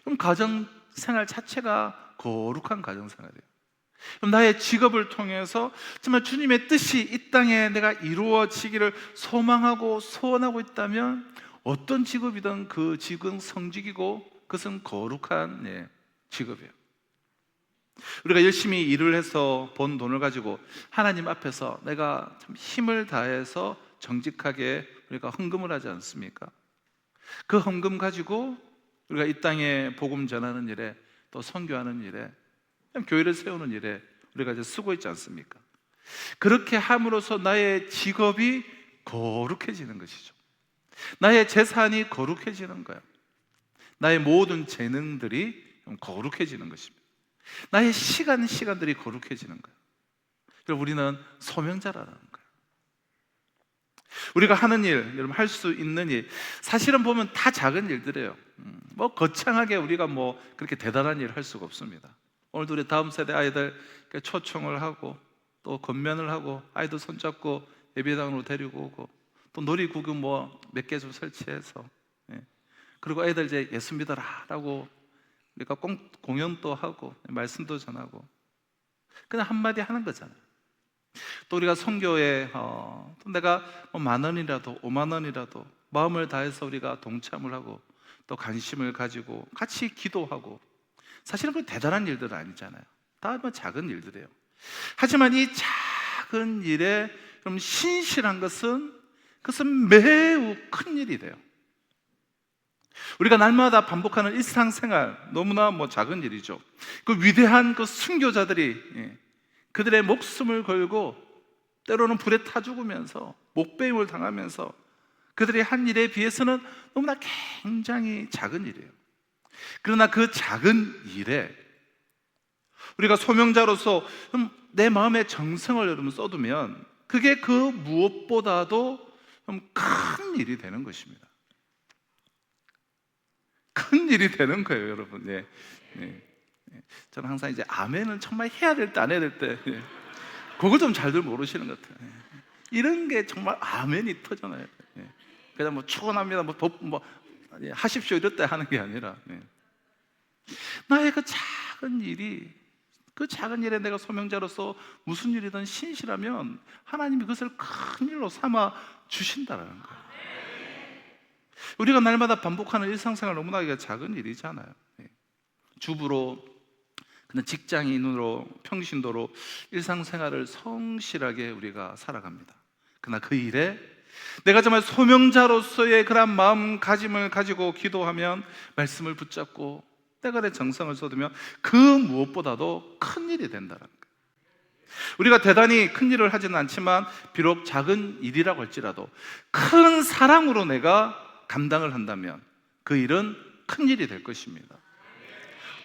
Speaker 2: 그럼 가정생활 자체가 거룩한 가정생활이에요. 그럼 나의 직업을 통해서 정말 주님의 뜻이 이 땅에 내가 이루어지기를 소망하고 소원하고 있다면 어떤 직업이든 그 직업은 성직이고 그것은 거룩한 직업이에요. 우리가 열심히 일을 해서 번 돈을 가지고 하나님 앞에서 내가 참 힘을 다해서 정직하게 우리가 헌금을 하지 않습니까? 그 헌금 가지고 우리가 이 땅에 복음 전하는 일에, 또 선교하는 일에, 교회를 세우는 일에 우리가 이제 쓰고 있지 않습니까? 그렇게 함으로써 나의 직업이 거룩해지는 것이죠. 나의 재산이 거룩해지는 거예요. 나의 모든 재능들이 거룩해지는 것입니다. 나의 시간들이 거룩해지는 거예요. 그래서 우리는 소명자라는 거예요. 우리가 하는 일, 여러분 할 수 있는 일, 사실은 보면 다 작은 일들이에요. 뭐 거창하게 우리가 뭐 그렇게 대단한 일을 할 수가 없습니다. 오늘도 우리 다음 세대 아이들 초청을 하고 또 건면을 하고 아이들 손잡고 예배당으로 데리고 오고 또 놀이구경 뭐 몇 개 좀 설치해서, 그리고 애들 이제 예수 믿어라라고 우리가 공연도 하고 말씀도 전하고 그냥 한마디 하는 거잖아요. 또 우리가 선교에 또 내가 뭐 10,000원이라도 50,000원이라도 마음을 다해서 우리가 동참을 하고 또 관심을 가지고 같이 기도하고, 사실은 그 대단한 일들은 아니잖아요. 다 뭐 작은 일들이에요. 하지만 이 작은 일에 좀 신실한 것은, 그것은 매우 큰 일이 돼요. 우리가 날마다 반복하는 일상생활, 너무나 작은 일이죠. 그 위대한 그 순교자들이 그들의 목숨을 걸고 때로는 불에 타 죽으면서 목베임을 당하면서 그들이 한 일에 비해서는 너무나 굉장히 작은 일이에요. 그러나 그 작은 일에 우리가 소명자로서 내 마음의 정성을 여러분 써두면 그게 그 무엇보다도 큰 일이 되는 것입니다. 큰 일이 되는 거예요, 여러분. 저는 항상 이제 아멘은 정말 해야 될 때 안 해야 될 때 그걸 좀 잘들 모르시는 것 같아요. 이런 게 정말 아멘이 터져나요. 그냥 축원합니다, 하십시오 이럴 때 하는 게 아니라 나의 그 작은 일이, 그 작은 일에 내가 소명자로서 무슨 일이든 신실하면 하나님이 그것을 큰 일로 삼아 주신다는 거예요. 우리가 날마다 반복하는 일상생활 너무나 작은 일이잖아요. 주부로, 그냥 직장인으로, 평신도로 일상생활을 성실하게 우리가 살아갑니다. 그러나 그 일에 내가 정말 소명자로서의 그런 마음가짐을 가지고 기도하면, 말씀을 붙잡고 때간의 정성을 쏟으면 그 무엇보다도 큰 일이 된다는 거예요. 우리가 대단히 큰 일을 하지는 않지만 비록 작은 일이라고 할지라도 큰 사랑으로 내가 감당을 한다면 그 일은 큰 일이 될 것입니다.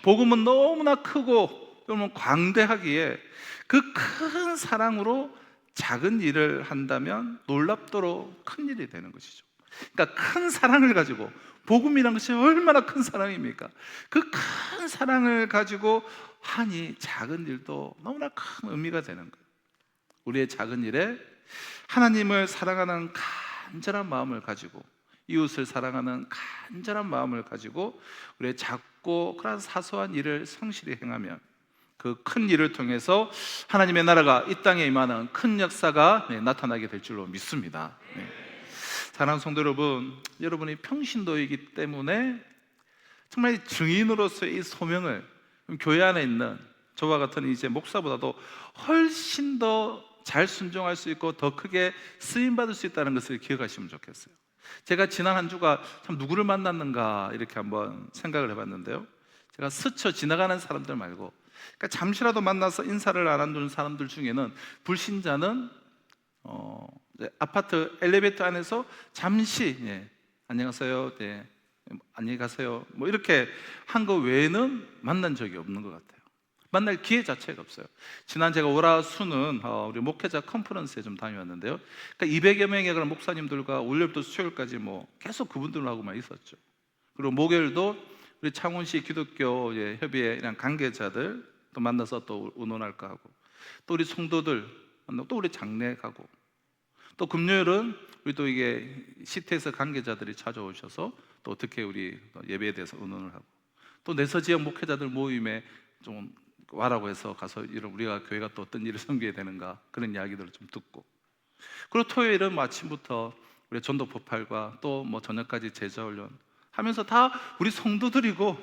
Speaker 2: 복음은 너무나 크고 여러분 광대하기에 그 큰 사랑으로 작은 일을 한다면 놀랍도록 큰 일이 되는 것이죠. 그러니까 큰 사랑을 가지고, 복음이란 것이 얼마나 큰 사랑입니까? 그 큰 사랑을 가지고 하니 작은 일도 너무나 큰 의미가 되는 거예요. 우리의 작은 일에 하나님을 사랑하는 간절한 마음을 가지고, 이웃을 사랑하는 간절한 마음을 가지고 우리의 작고 그런 사소한 일을 성실히 행하면 그 큰 일을 통해서 하나님의 나라가 이 땅에 임하는 큰 역사가 나타나게 될 줄로 믿습니다. 사랑하는 성도 여러분, 여러분이 평신도이기 때문에 정말 증인으로서의 이 소명을 교회 안에 있는 저와 같은 이제 목사보다도 훨씬 더 잘 순종할 수 있고 더 크게 쓰임 받을 수 있다는 것을 기억하시면 좋겠어요. 제가 지난 한 주가 참 누구를 만났는가 이렇게 한번 생각을 해봤는데요, 제가 스쳐 지나가는 사람들 말고, 그러니까 잠시라도 만나서 인사를 안 하는 사람들 중에는 불신자는 아파트 엘리베이터 안에서 잠시 안녕하세요, 안녕히 가세요 이렇게 한 거 외에는 만난 적이 없는 것 같아요. 만날 기회 자체가 없어요. 지난 제가 월화수는 우리 목회자 컨퍼런스에 좀 다녀왔는데요, 그러니까 200여 명의 그런 목사님들과 월요일부터 수요일까지 계속 그분들하고만 있었죠. 그리고 목요일도 우리 창원시 기독교 협의회 이런 관계자들 또 만나서 또 의논할까 하고, 또 우리 성도들 만나고, 또 우리 장례 가고, 또 금요일은 우리 또 이게 시태에서 관계자들이 찾아오셔서 또 어떻게 우리 예배에 대해서 의논을 하고, 또 내서 지역 목회자들 모임에 좀 와라고 해서 가서 우리가 교회가 또 어떤 일을 섬겨야 되는가 그런 이야기들을 좀 듣고, 그리고 토요일은 아침부터 우리 전도 폭발과 또 저녁까지 제자 훈련 하면서 다 우리 성도들이고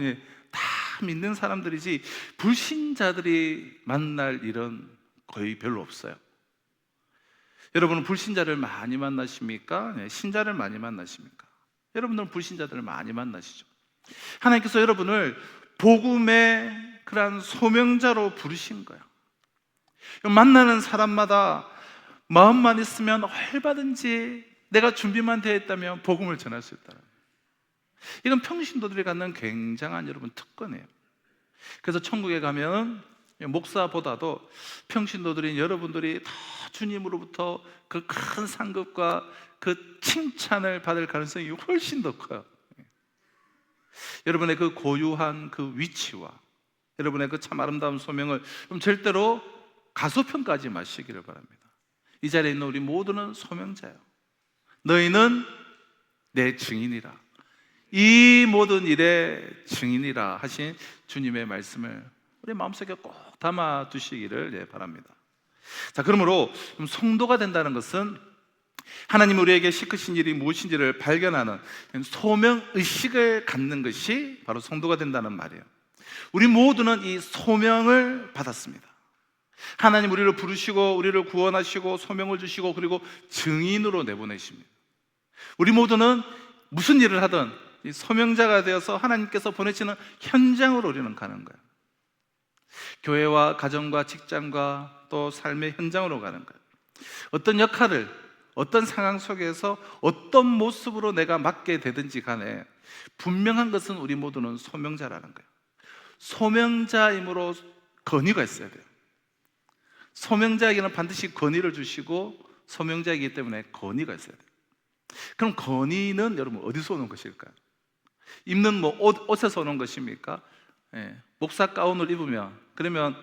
Speaker 2: 다 믿는 사람들이지 불신자들이 만날 일은 거의 별로 없어요. 여러분은 불신자를 많이 만나십니까? 신자를 많이 만나십니까? 여러분들은 불신자들을 많이 만나시죠. 하나님께서 여러분을 복음의 그러한 소명자로 부르신 거야. 만나는 사람마다 마음만 있으면 얼마든지 내가 준비만 되어 있다면 복음을 전할 수 있다. 이건 평신도들이 갖는 굉장한 여러분 특권이에요. 그래서 천국에 가면 목사보다도 평신도들인 여러분들이 더 주님으로부터 그 큰 상급과 그 칭찬을 받을 가능성이 훨씬 더 커요. 여러분의 그 고유한 그 위치와 여러분의 그 참 아름다운 소명을 절대로 가소평가하지 마시기를 바랍니다. 이 자리에 있는 우리 모두는 소명자예요. 너희는 내 증인이라, 이 모든 일의 증인이라 하신 주님의 말씀을 우리 마음속에 꼭 담아 두시기를 바랍니다. 자, 그러므로 성도가 된다는 것은 하나님 우리에게 시키신 일이 무엇인지를 발견하는 소명의식을 갖는 것이 바로 성도가 된다는 말이에요. 우리 모두는 이 소명을 받았습니다. 하나님 우리를 부르시고 우리를 구원하시고 소명을 주시고 그리고 증인으로 내보내십니다. 우리 모두는 무슨 일을 하든 이 소명자가 되어서 하나님께서 보내시는 현장으로 우리는 가는 거예요. 교회와 가정과 직장과 또 삶의 현장으로 가는 거예요. 어떤 역할을 어떤 상황 속에서 어떤 모습으로 내가 맡게 되든지 간에 분명한 것은 우리 모두는 소명자라는 거예요. 소명자이므로 권위가 있어야 돼요. 소명자에게는 반드시 권위를 주시고 소명자이기 때문에 권위가 있어야 돼요. 그럼 권위는 여러분 어디서 오는 것일까요? 입는 뭐 옷에서 오는 것입니까? 목사 가운을 입으면 그러면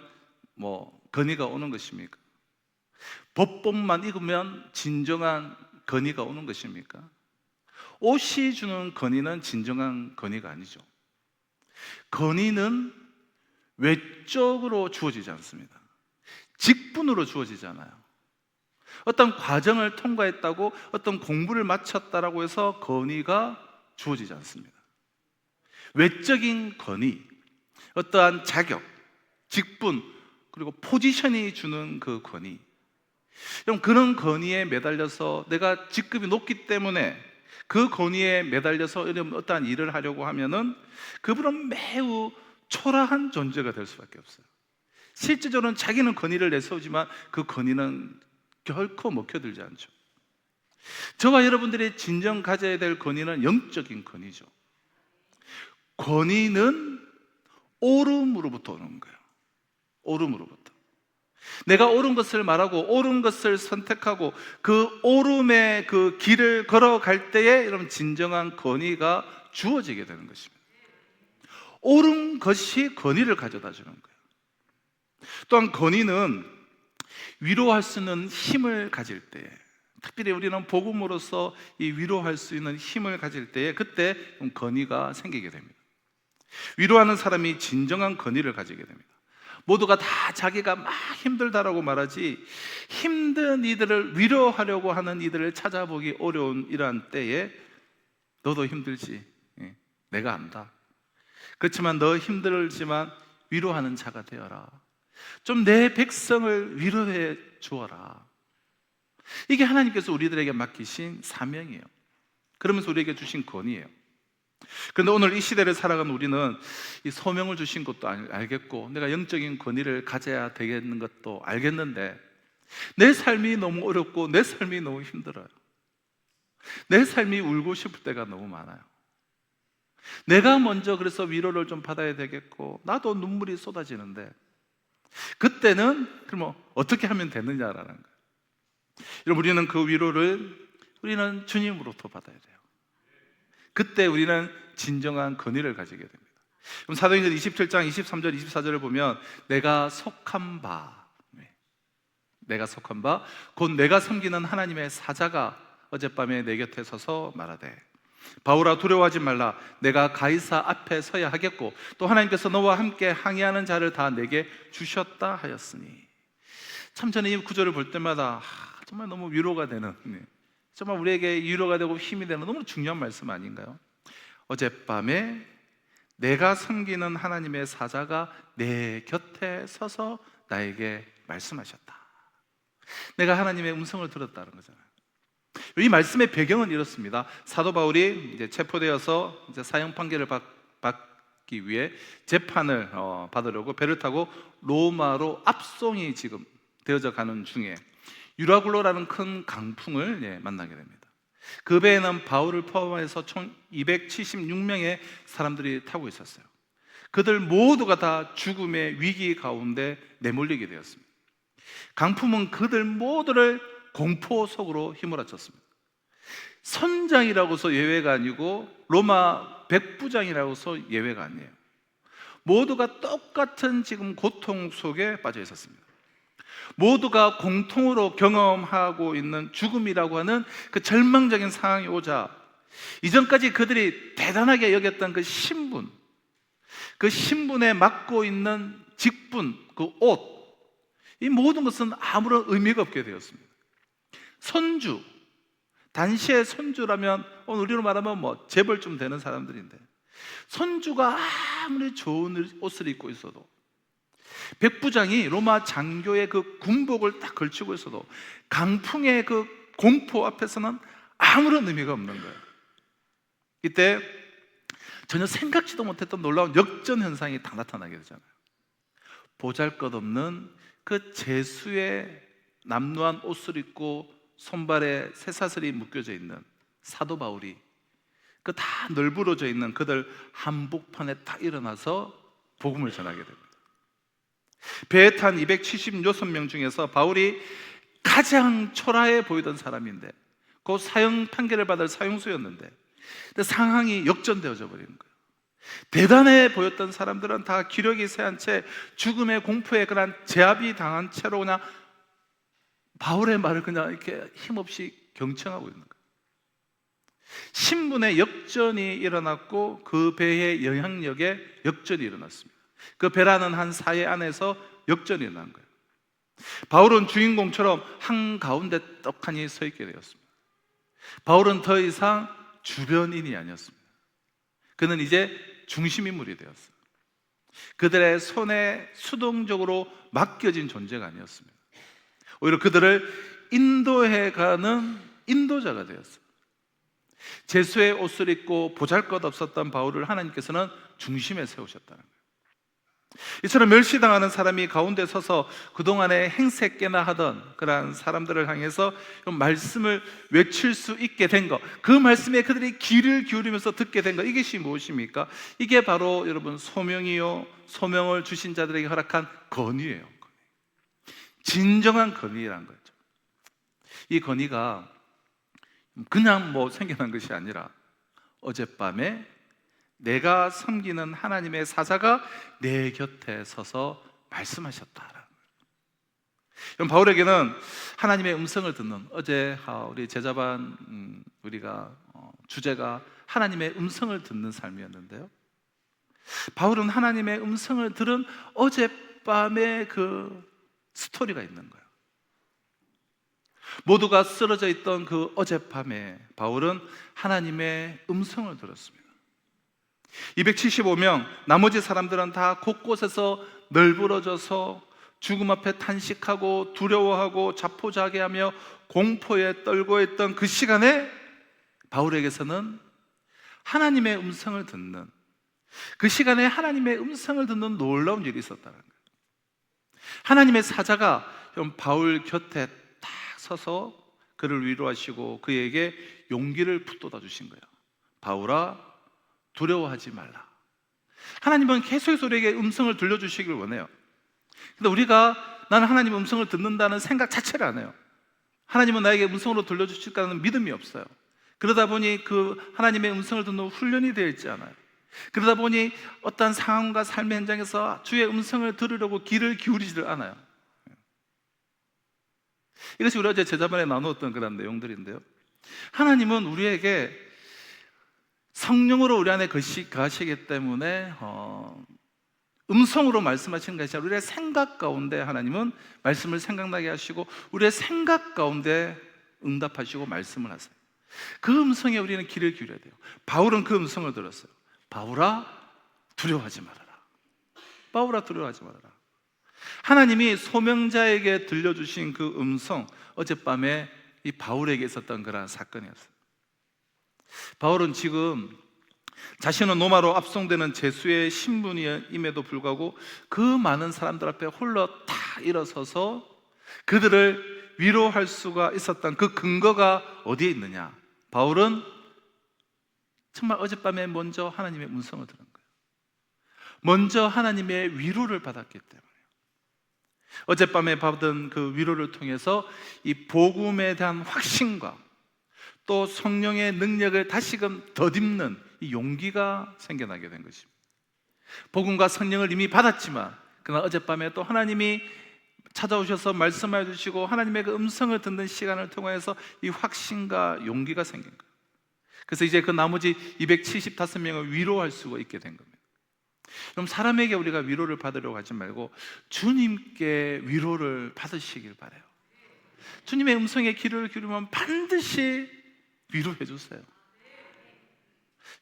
Speaker 2: 뭐 권위가 오는 것입니까? 법복만 입으면 진정한 권위가 오는 것입니까? 옷이 주는 권위는 진정한 권위가 아니죠. 권위는 외적으로 주어지지 않습니다. 직분으로 주어지잖아요. 어떤 과정을 통과했다고 어떤 공부를 마쳤다라고 해서 권위가 주어지지 않습니다. 외적인 권위, 어떠한 자격, 직분, 그리고 포지션이 주는 그 권위. 그럼 그런 권위에 매달려서 내가 직급이 높기 때문에 그 권위에 매달려서 어떠한 일을 하려고 하면은 그분은 매우 초라한 존재가 될 수밖에 없어요. 실제적으로는 자기는 권위를 내세우지만 그 권위는 결코 먹혀들지 않죠. 저와 여러분들이 진정 가져야 될 권위는 영적인 권위죠. 권위는 옳음으로부터 오는 거예요. 옳음으로부터. 내가 옳은 것을 말하고 옳은 것을 선택하고 그 옳음의 그 길을 걸어갈 때에 여러분 진정한 권위가 주어지게 되는 것입니다. 옳은 것이 권위를 가져다 주는 거예요. 또한 권위는 위로할 수 있는 힘을 가질 때에, 특별히 우리는 복음으로서 이 위로할 수 있는 힘을 가질 때에 그때 권위가 생기게 됩니다. 위로하는 사람이 진정한 권위를 가지게 됩니다. 모두가 다 자기가 막 힘들다라고 말하지 힘든 이들을 위로하려고 하는 이들을 찾아보기 어려운 이러한 때에 너도 힘들지, 내가 안다. 그렇지만 너 힘들지만 위로하는 자가 되어라. 좀 내 백성을 위로해 주어라. 이게 하나님께서 우리들에게 맡기신 사명이에요. 그러면서 우리에게 주신 권위예요. 그런데 오늘 이 시대를 살아가는 우리는 이 소명을 주신 것도 알겠고 내가 영적인 권위를 가져야 되겠는 것도 알겠는데 내 삶이 너무 어렵고 내 삶이 너무 힘들어요. 내 삶이 울고 싶을 때가 너무 많아요. 내가 먼저 그래서 위로를 좀 받아야 되겠고 나도 눈물이 쏟아지는데 그때는 그럼 어떻게 하면 되느냐라는 거예요. 여러분, 우리는 그 위로를 우리는 주님으로부터 받아야 돼요. 그때 우리는 진정한 권위를 가지게 됩니다. 그럼 사도행전 27장 23절 24절을 보면 내가 속한 바 곧 내가 섬기는 하나님의 사자가 어젯밤에 내 곁에 서서 말하되 바울아 두려워하지 말라. 내가 가이사 앞에 서야 하겠고 또 하나님께서 너와 함께 항의하는 자를 다 내게 주셨다 하였으니. 참 저는 이 구절을 볼 때마다 정말 너무 위로가 되는, 정말 우리에게 위로가 되고 힘이 되는 너무 중요한 말씀 아닌가요? 어젯밤에 내가 섬기는 하나님의 사자가 내 곁에 서서 나에게 말씀하셨다. 내가 하나님의 음성을 들었다는 거잖아요. 이 말씀의 배경은 이렇습니다. 사도 바울이 이제 체포되어서 이제 사형 판결을 받기 위해 재판을 받으려고 배를 타고 로마로 압송이 지금 되어져 가는 중에 유라굴로라는 큰 강풍을 만나게 됩니다. 그 배에는 바울을 포함해서 총 276명의 사람들이 타고 있었어요. 그들 모두가 다 죽음의 위기 가운데 내몰리게 되었습니다. 강풍은 그들 모두를 공포 속으로 휘몰아쳤습니다. 선장이라고서 예외가 아니고 로마 백부장이라고서 예외가 아니에요. 모두가 똑같은 지금 고통 속에 빠져 있었습니다. 모두가 공통으로 경험하고 있는 죽음이라고 하는 그 절망적인 상황이 오자 이전까지 그들이 대단하게 여겼던 그 신분, 그 신분에 맡고 있는 직분, 그 옷, 이 모든 것은 아무런 의미가 없게 되었습니다. 손주, 단시의 손주라면 오늘 우리로 말하면 뭐 재벌 좀 되는 사람들인데 손주가 아무리 좋은 옷을 입고 있어도 백부장이 로마 장교의 그 군복을 딱 걸치고 있어도 강풍의 그 공포 앞에서는 아무런 의미가 없는 거예요. 이때 전혀 생각지도 못했던 놀라운 역전 현상이 다 나타나게 되잖아요. 보잘것없는 그 제수의 남루한 옷을 입고 손발에 쇠사슬이 묶여져 있는 사도 바울이 그 다 널브러져 있는 그들 한복판에 딱 일어나서 복음을 전하게 됩니다. 배에 탄 276명 중에서 바울이 가장 초라해 보이던 사람인데, 그 사형 판결을 받을 사형수였는데, 근데 상황이 역전되어져 버리는 거예요. 대단해 보였던 사람들은 다 기력이 쇠한 채 죽음의 공포에 그런 제압이 당한 채로 그냥 바울의 말을 그냥 이렇게 힘없이 경청하고 있는 거예요. 신분의 역전이 일어났고 그 배의 영향력에 역전이 일어났습니다. 그 배라는 한 사회 안에서 역전이 일어난 거예요. 바울은 주인공처럼 한가운데 떡하니 서 있게 되었습니다. 바울은 더 이상 주변인이 아니었습니다. 그는 이제 중심인물이 되었어요. 그들의 손에 수동적으로 맡겨진 존재가 아니었습니다. 오히려 그들을 인도해가는 인도자가 되었어요. 제수의 옷을 입고 보잘것없었던 바울을 하나님께서는 중심에 세우셨다는 거예요. 이처럼 멸시당하는 사람이 가운데 서서 그동안에 행색깨나 하던 그러한 사람들을 향해서 말씀을 외칠 수 있게 된 것, 그 말씀에 그들이 귀를 기울이면서 듣게 된 것, 이것이 무엇입니까? 이게 바로 여러분 소명이요, 소명을 주신 자들에게 허락한 건의예요. 진정한 건의라는 거죠. 이 건의가 그냥 뭐 생겨난 것이 아니라 어젯밤에 내가 섬기는 하나님의 사자가 내 곁에 서서 말씀하셨다라는 거예요. 바울에게는 하나님의 음성을 듣는, 어제 우리 제자반 우리가 주제가 하나님의 음성을 듣는 삶이었는데요, 바울은 하나님의 음성을 들은 어젯밤의 그 스토리가 있는 거예요. 모두가 쓰러져 있던 그 어젯밤에 바울은 하나님의 음성을 들었습니다. 275명, 나머지 사람들은 다 곳곳에서 널브러져서 죽음 앞에 탄식하고 두려워하고 자포자기하며 공포에 떨고 있던 그 시간에 바울에게서는 하나님의 음성을 듣는, 그 시간에 하나님의 음성을 듣는 놀라운 일이 있었다는 거예요. 하나님의 사자가 바울 곁에 딱 서서 그를 위로하시고 그에게 용기를 북돋아 주신 거예요. 바울아, 두려워하지 말라. 하나님은 계속해서 우리에게 음성을 들려주시길 원해요. 근데 우리가 나는 하나님의 음성을 듣는다는 생각 자체를 안 해요. 하나님은 나에게 음성으로 들려주실 거라는 믿음이 없어요. 그러다 보니 그 하나님의 음성을 듣는 훈련이 되어 있지 않아요. 그러다 보니 어떤 상황과 삶의 현장에서 주의 음성을 들으려고 귀를 기울이지를 않아요. 이것이 우리 어제 제자반에 나누었던 그런 내용들인데요, 하나님은 우리에게 성령으로 우리 안에 거하시기 때문에 음성으로 말씀하시는 것이 아니라 우리의 생각 가운데 하나님은 말씀을 생각나게 하시고 우리의 생각 가운데 응답하시고 말씀을 하세요. 그 음성에 우리는 귀를 기울여야 돼요. 바울은 그 음성을 들었어요. 바울아, 두려워하지 말아라. 바울아, 두려워하지 말아라. 하나님이 소명자에게 들려주신 그 음성, 어젯밤에 이 바울에게 있었던 그런 사건이었어요. 바울은 지금 자신은 로마로 압송되는 제수의 신분임에도 불구하고 그 많은 사람들 앞에 홀로 다 일어서서 그들을 위로할 수가 있었던 그 근거가 어디에 있느냐? 바울은 정말 어젯밤에 먼저 하나님의 음성을 들은 거예요. 먼저 하나님의 위로를 받았기 때문에, 어젯밤에 받은 그 위로를 통해서 이 복음에 대한 확신과 또 성령의 능력을 다시금 덧입는 이 용기가 생겨나게 된 것입니다. 복음과 성령을 이미 받았지만 그러나 어젯밤에 또 하나님이 찾아오셔서 말씀해 주시고 하나님의 그 음성을 듣는 시간을 통해서 이 확신과 용기가 생긴 거예요. 그래서 이제 그 나머지 275명을 위로할 수가 있게 된 겁니다. 그럼 사람에게 우리가 위로를 받으려고 하지 말고 주님께 위로를 받으시길 바라요. 주님의 음성에 귀를 기울이면 반드시 위로해 주세요.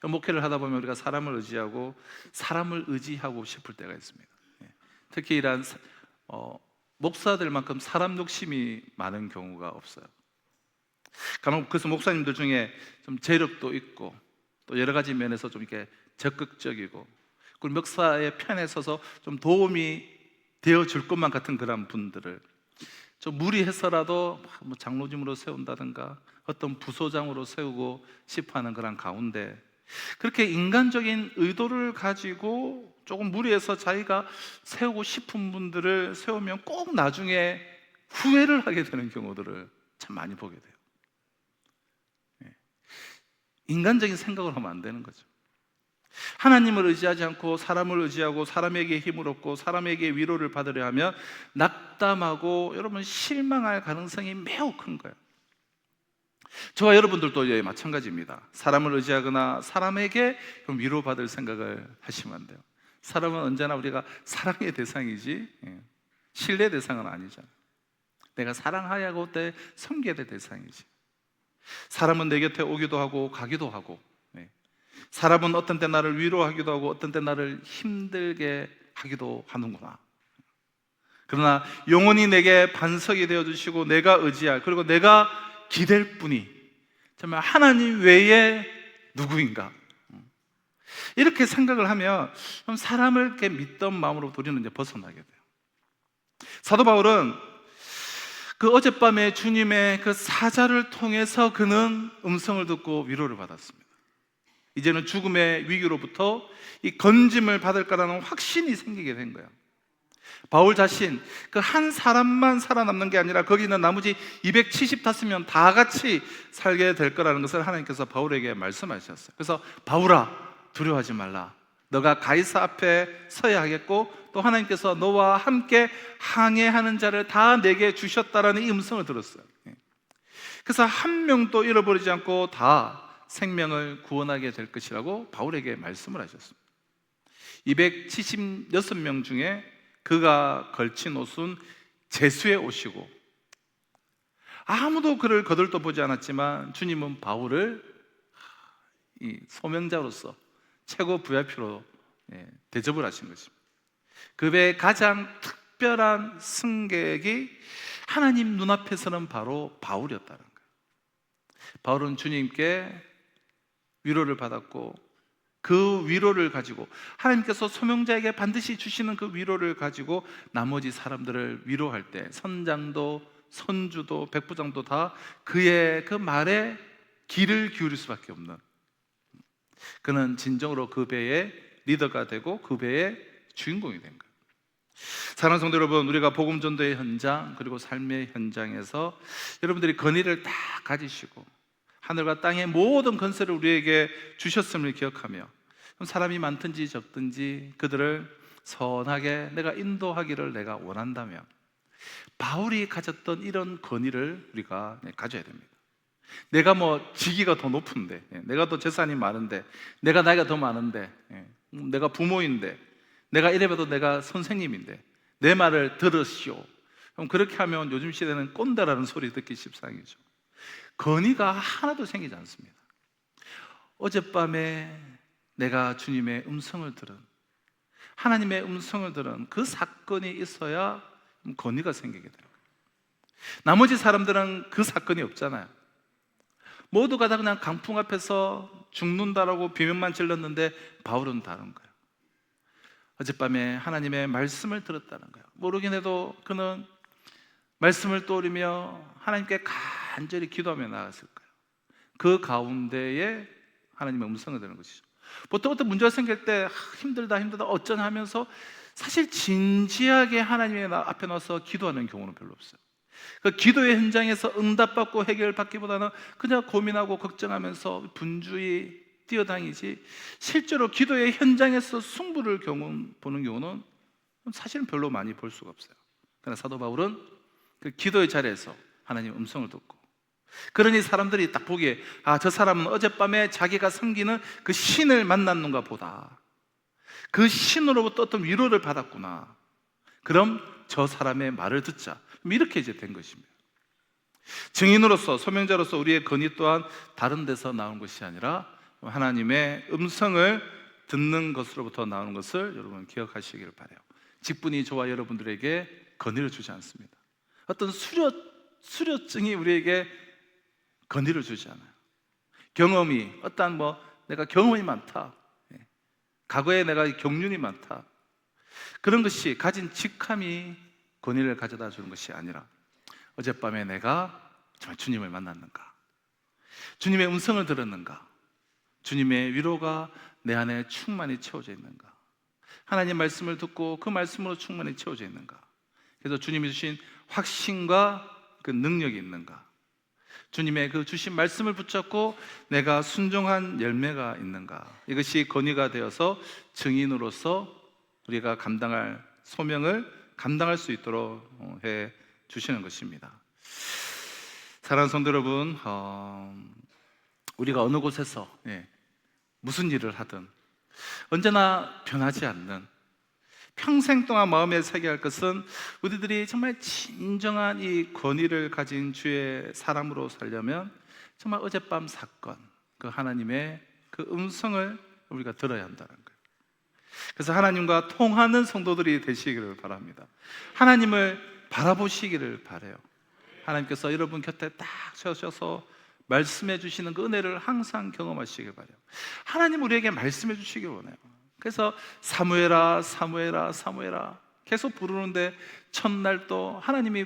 Speaker 2: 목회를 하다 보면 우리가 사람을 의지하고 싶을 때가 있습니다. 특히 이런 목사들만큼 사람 욕심이 많은 경우가 없어요. 그래서 목사님들 중에 좀 재력도 있고 또 또 여러 가지 면에서 좀 이렇게 적극적이고, 그리고 목사의 편에 서서 좀 도움이 되어 줄 것만 같은 그런 분들을 좀 무리해서라도 뭐 장로님으로 세운다든가 어떤 부소장으로 세우고 싶어하는 그런 가운데, 그렇게 인간적인 의도를 가지고 조금 무리해서 자기가 세우고 싶은 분들을 세우면 꼭 나중에 후회를 하게 되는 경우들을 참 많이 보게 돼요. 인간적인 생각을 하면 안 되는 거죠. 하나님을 의지하지 않고 사람을 의지하고 사람에게 힘을 얻고 사람에게 위로를 받으려 하면 낙담하고 여러분 실망할 가능성이 매우 큰 거예요. 저와 여러분들도 예, 마찬가지입니다. 사람을 의지하거나 사람에게 위로받을 생각을 하시면 안 돼요. 사람은 언제나 우리가 사랑의 대상이지 신뢰 대상은 아니잖아요. 내가 사랑하고 때 섬겨야 될 대상이지. 사람은 내 곁에 오기도 하고 가기도 하고, 사람은 어떤 때 나를 위로하기도 하고 어떤 때 나를 힘들게 하기도 하는구나. 그러나 영원히 내게 반석이 되어주시고 내가 의지할, 그리고 내가 기댈 분이 정말 하나님 외에 누구인가, 이렇게 생각을 하면 사람을 이렇게 믿던 마음으로 우리는 이제 벗어나게 돼요. 사도 바울은 그 어젯밤에 주님의 그 사자를 통해서 그는 음성을 듣고 위로를 받았습니다. 이제는 죽음의 위기로부터 이 건짐을 받을 거라는 확신이 생기게 된 거예요. 바울 자신 그 한 사람만 살아남는 게 아니라 거기 있는 나머지 275명 다 같이 살게 될 거라는 것을 하나님께서 바울에게 말씀하셨어요. 그래서 바울아, 두려워하지 말라. 너가 가이사 앞에 서야 하겠고 또 하나님께서 너와 함께 항해하는 자를 다 내게 주셨다라는 이 음성을 들었어요. 그래서 한 명도 잃어버리지 않고 다 생명을 구원하게 될 것이라고 바울에게 말씀을 하셨습니다. 276명 중에 그가 걸친 옷은 제수의 옷이고 아무도 그를 거들떠 보지 않았지만 주님은 바울을 이 소명자로서 최고 VIP로 대접을 하신 것입니다. 그 배의 가장 특별한 승객이 하나님 눈앞에서는 바로 바울이었다는 거예요. 바울은 주님께 위로를 받았고 그 위로를 가지고 하나님께서 소명자에게 반드시 주시는 그 위로를 가지고 나머지 사람들을 위로할 때 선장도 선주도 백부장도 다 그의 그 말에 귀를 기울일 수밖에 없는, 그는 진정으로 그 배의 리더가 되고 그 배의 주인공이 된 거예요. 사랑하는 성도 여러분, 우리가 복음 전도의 현장 그리고 삶의 현장에서 여러분들이 건의를 다 가지시고 하늘과 땅의 모든 건설을 우리에게 주셨음을 기억하며 사람이 많든지 적든지 그들을 선하게 내가 인도하기를 내가 원한다면 바울이 가졌던 이런 건의를 우리가 가져야 됩니다. 내가 뭐 직위가 더 높은데, 내가 더 재산이 많은데, 내가 나이가 더 많은데, 내가 부모인데, 내가 이래봐도 내가 선생님인데 내 말을 들으시오. 그럼 그렇게 하면 요즘 시대는 꼰대라는 소리 듣기 십상이죠. 건의가 하나도 생기지 않습니다. 어젯밤에 내가 주님의 음성을 들은, 하나님의 음성을 들은 그 사건이 있어야 건의가 생기게 돼요. 나머지 사람들은 그 사건이 없잖아요. 모두가 다 그냥 강풍 앞에서 죽는다라고 비명만 질렀는데 바울은 다른 거예요. 어젯밤에 하나님의 말씀을 들었다는 거예요. 모르긴 해도 그는 말씀을 떠올리며 하나님께 간절히 기도하며 나갔을 거예요. 그 가운데에 하나님의 음성을 듣는 것이죠. 보통 어떤 문제가 생길 때 힘들다 어쩌나 하면서 사실 진지하게 하나님의 앞에 나와서 기도하는 경우는 별로 없어요. 그 기도의 현장에서 응답받고 해결받기보다는 그냥 고민하고 걱정하면서 분주히 뛰어다니지 실제로 기도의 현장에서 승부를 보는 경우는 사실은 별로 많이 볼 수가 없어요. 그러나 사도 바울은 그 기도의 자리에서 하나님의 음성을 듣고, 그러니 사람들이 딱 보기에 저 사람은 어젯밤에 자기가 섬기는 그 신을 만났는가 보다, 그 신으로부터 어떤 위로를 받았구나, 그럼 저 사람의 말을 듣자, 이렇게 이제 된 것입니다. 증인으로서 소명자로서 우리의 건의 또한 다른 데서 나온 것이 아니라 하나님의 음성을 듣는 것으로부터 나오는 것을 여러분 기억하시기를 바라요. 직분이 저와 여러분들에게 건의를 주지 않습니다. 어떤 수료증이 우리에게 건의를 주지 않아요. 경험이 어떠한 내가 경험이 많다, 과거에 내가 경륜이 많다, 그런 것이 가진 직함이 권위를 가져다 주는 것이 아니라 어젯밤에 내가 정말 주님을 만났는가, 주님의 음성을 들었는가, 주님의 위로가 내 안에 충만히 채워져 있는가, 하나님 말씀을 듣고 그 말씀으로 충만히 채워져 있는가, 그래서 주님이 주신 확신과 그 능력이 있는가, 주님의 그 주신 말씀을 붙잡고 내가 순종한 열매가 있는가, 이것이 권위가 되어서 증인으로서 우리가 감당할 소명을 감당할 수 있도록 해 주시는 것입니다. 사랑하는 성도 여러분, 우리가 어느 곳에서 무슨 일을 하든 언제나 변하지 않는, 평생 동안 마음에 새겨야 할 것은 우리들이 정말 진정한 이 권위를 가진 주의 사람으로 살려면 정말 어젯밤 사건, 그 하나님의 그 음성을 우리가 들어야 한다는 거예요. 그래서 하나님과 통하는 성도들이 되시기를 바랍니다. 하나님을 바라보시기를 바라요. 하나님께서 여러분 곁에 딱 서셔서 말씀해 주시는 그 은혜를 항상 경험하시길 바라요. 하나님 우리에게 말씀해 주시길 원해요. 그래서 사무엘아 사무엘아 사무엘아 계속 부르는데 첫날도 하나님이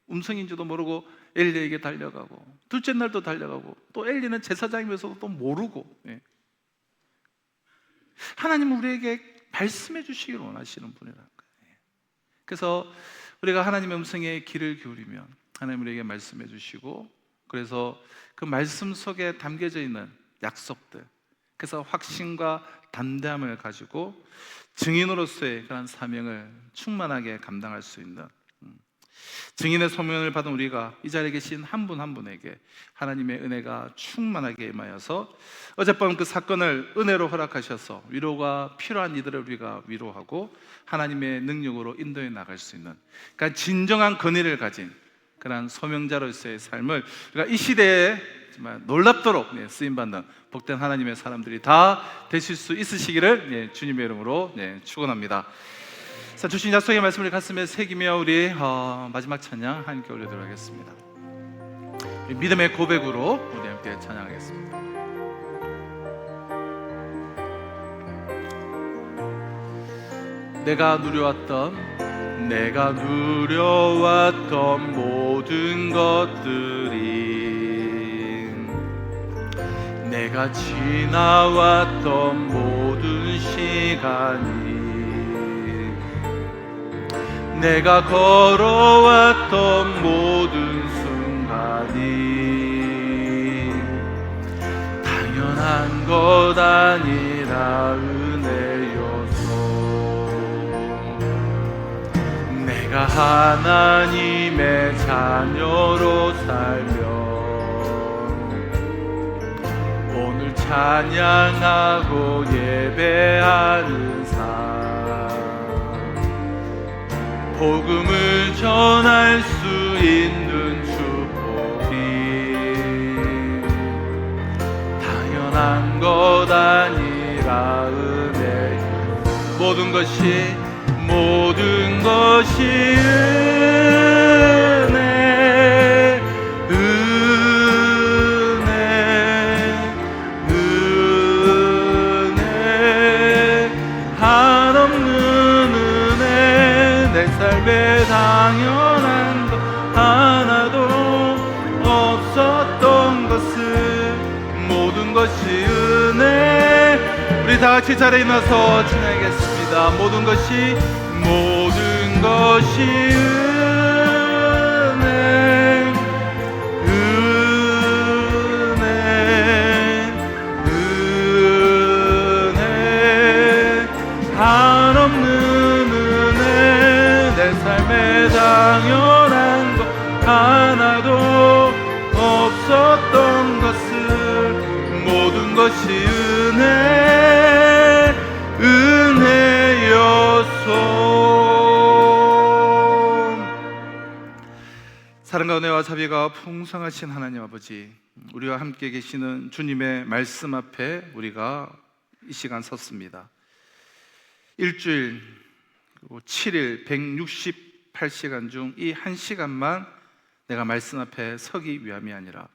Speaker 2: 음성인지도 모르고 엘리에게 달려가고, 둘째 날도 달려가고, 또 엘리는 제사장이면서도 또 모르고, 하나님은 우리에게 말씀해 주시기를 원하시는 분이라는 거예요. 그래서 우리가 하나님의 음성에 귀를 기울이면 하나님 우리에게 말씀해 주시고, 그래서 그 말씀 속에 담겨져 있는 약속들, 그래서 확신과 담대함을 가지고 증인으로서의 그런 사명을 충만하게 감당할 수 있는, 증인의 소명을 받은 우리가 이 자리에 계신 한 분 한 분에게 하나님의 은혜가 충만하게 임하여서 어젯밤 그 사건을 은혜로 허락하셔서 위로가 필요한 이들을 우리가 위로하고 하나님의 능력으로 인도해 나갈 수 있는, 그러니까 진정한 권위를 가진 그런 소명자로서의 삶을 우리가 이 시대에 정말 놀랍도록 쓰임받는 복된 하나님의 사람들이 다 되실 수 있으시기를 주님의 이름으로 축원합니다. 자, 주신 약속의 말씀을 가슴에 새기며 우리 마지막 찬양 함께 올려드리도록 하겠습니다. 믿음의 고백으로 우리 함께 찬양하겠습니다. 내가 누려왔던 모든 것들이, 내가 지나왔던 모든 시간이, 내가 걸어왔던 모든 순간이 당연한 것 아니라 은혜여서 내가 하나님의 자녀로 살며 오늘 찬양하고 예배하는 삶, 복음을 전할 수 있는 축복이 당연한 것 아니라 은혜, 모든 것이 은혜, 한없는 은혜, 내 삶에 당연한 것 하나도 없었던 것을, 모든 것이 은혜. 우리 다 같이 자리에 일어나서 찬양하겠습니다. 모든 것이 은혜, 한없는 은혜, 내 삶에 당연한 것 하나도 없었던 것을, 모든 것이 은혜여서. 사랑과 은혜와 자비가 풍성하신 하나님 아버지, 우리와 함께 계시는 주님의 말씀 앞에 우리가 이 시간 섰습니다. 일주일 그리고 7일 168시간 중 이 한 시간만 내가 말씀 앞에 서기 위함이 아니라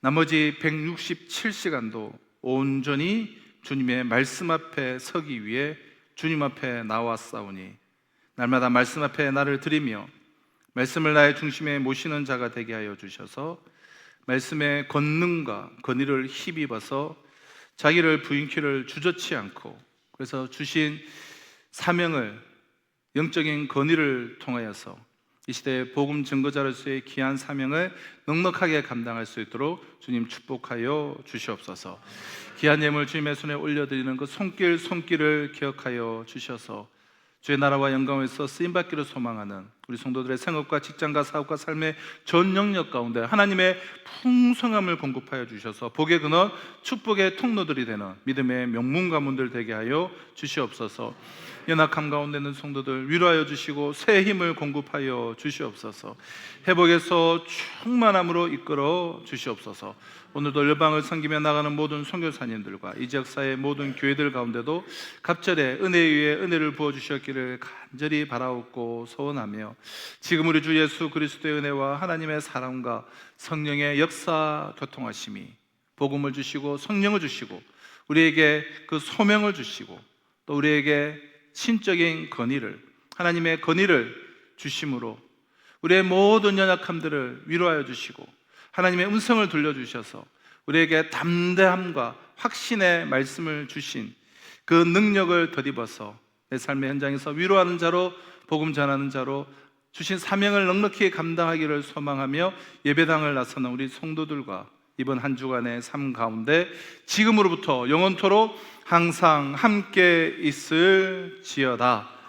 Speaker 2: 나머지 167시간도 온전히 주님의 말씀 앞에 서기 위해 주님 앞에 나왔사오니 날마다 말씀 앞에 나를 드리며 말씀을 나의 중심에 모시는 자가 되게 하여 주셔서 말씀의 권능과 권위를 힘입어서 자기를 부인키를 주저치 않고 그래서 주신 사명을 영적인 권위를 통하여서 이 시대의 복음 증거자로서의 귀한 사명을 넉넉하게 감당할 수 있도록 주님 축복하여 주시옵소서. 귀한 예물 주님의 손에 올려드리는 그 손길을 기억하여 주셔서 주의 나라와 영광에서 쓰임받기를 소망하는 우리 성도들의 생업과 직장과 사업과 삶의 전 영역 가운데 하나님의 풍성함을 공급하여 주셔서 복의 근원, 축복의 통로들이 되는 믿음의 명문 가문들 되게 하여 주시옵소서. 연약함 가운데 있는 성도들 위로하여 주시고 새 힘을 공급하여 주시옵소서. 회복에서 충만함으로 이끌어 주시옵소서. 오늘도 열방을 섬기며 나가는 모든 선교사님들과 이 지역사의 모든 교회들 가운데도 갑절에 은혜 위에 은혜를 부어주셨기를 간절히 바라옵고 소원하며 지금 우리 주 예수 그리스도의 은혜와 하나님의 사랑과 성령의 역사 교통하심이 복음을 주시고 성령을 주시고 우리에게 그 소명을 주시고 또 우리에게 신적인 권위를 하나님의 권위를 주심으로 우리의 모든 연약함들을 위로하여 주시고 하나님의 음성을 들려주셔서 우리에게 담대함과 확신의 말씀을 주신 그 능력을 덧입어서 내 삶의 현장에서 위로하는 자로 복음 전하는 자로 주신 사명을 넉넉히 감당하기를 소망하며 예배당을 나서는 우리 성도들과 이번 한 주간의 삶 가운데 지금으로부터 영원토록 항상 함께 있을지어다.